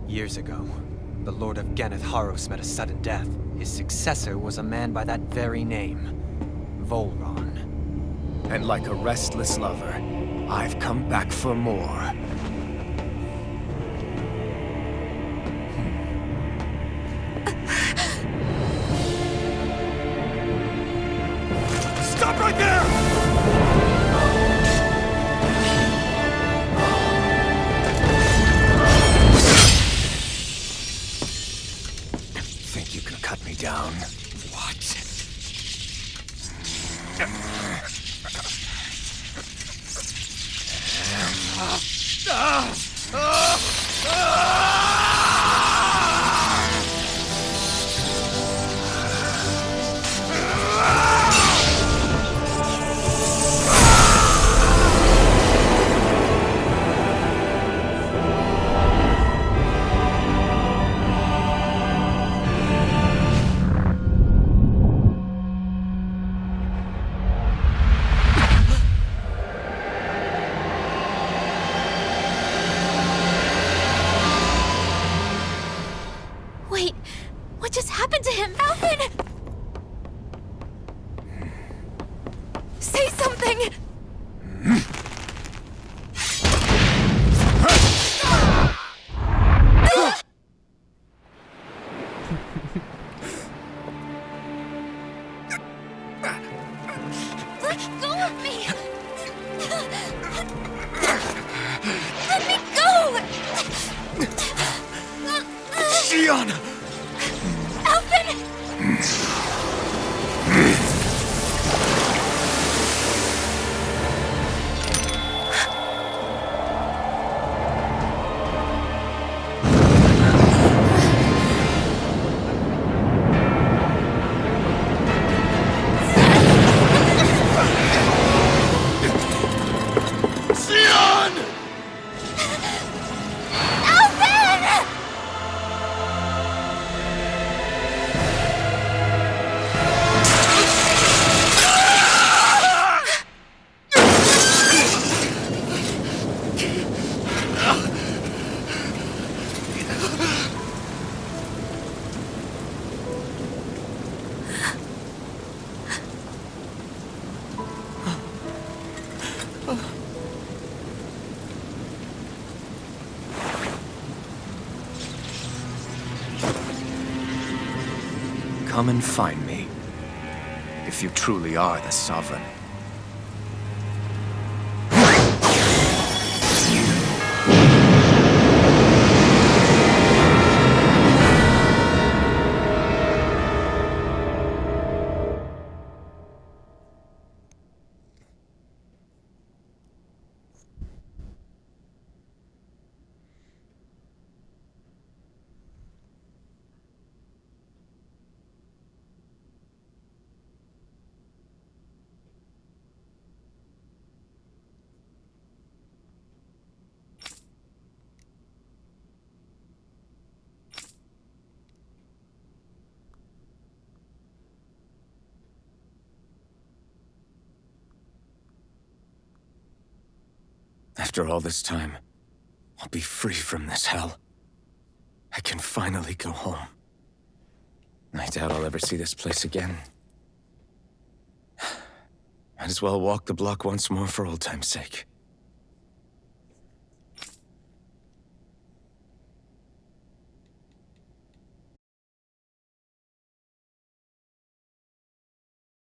Years ago, the Lord of Ganath Haros met a sudden death. His successor was a man by that very name, Volron. And like a restless lover, I've come back for more. Stop right there! Think you can cut me down? What? Wait, what just happened to him? Alvin! Say something! Let go of me! Let me go! Xion! Alvin! Xion! Alvin! Come and find me, if you truly are the Sovereign. After all this time, I'll be free from this hell. I can finally go home. I doubt I'll ever see this place again. Might as well walk the block once more for old time's sake.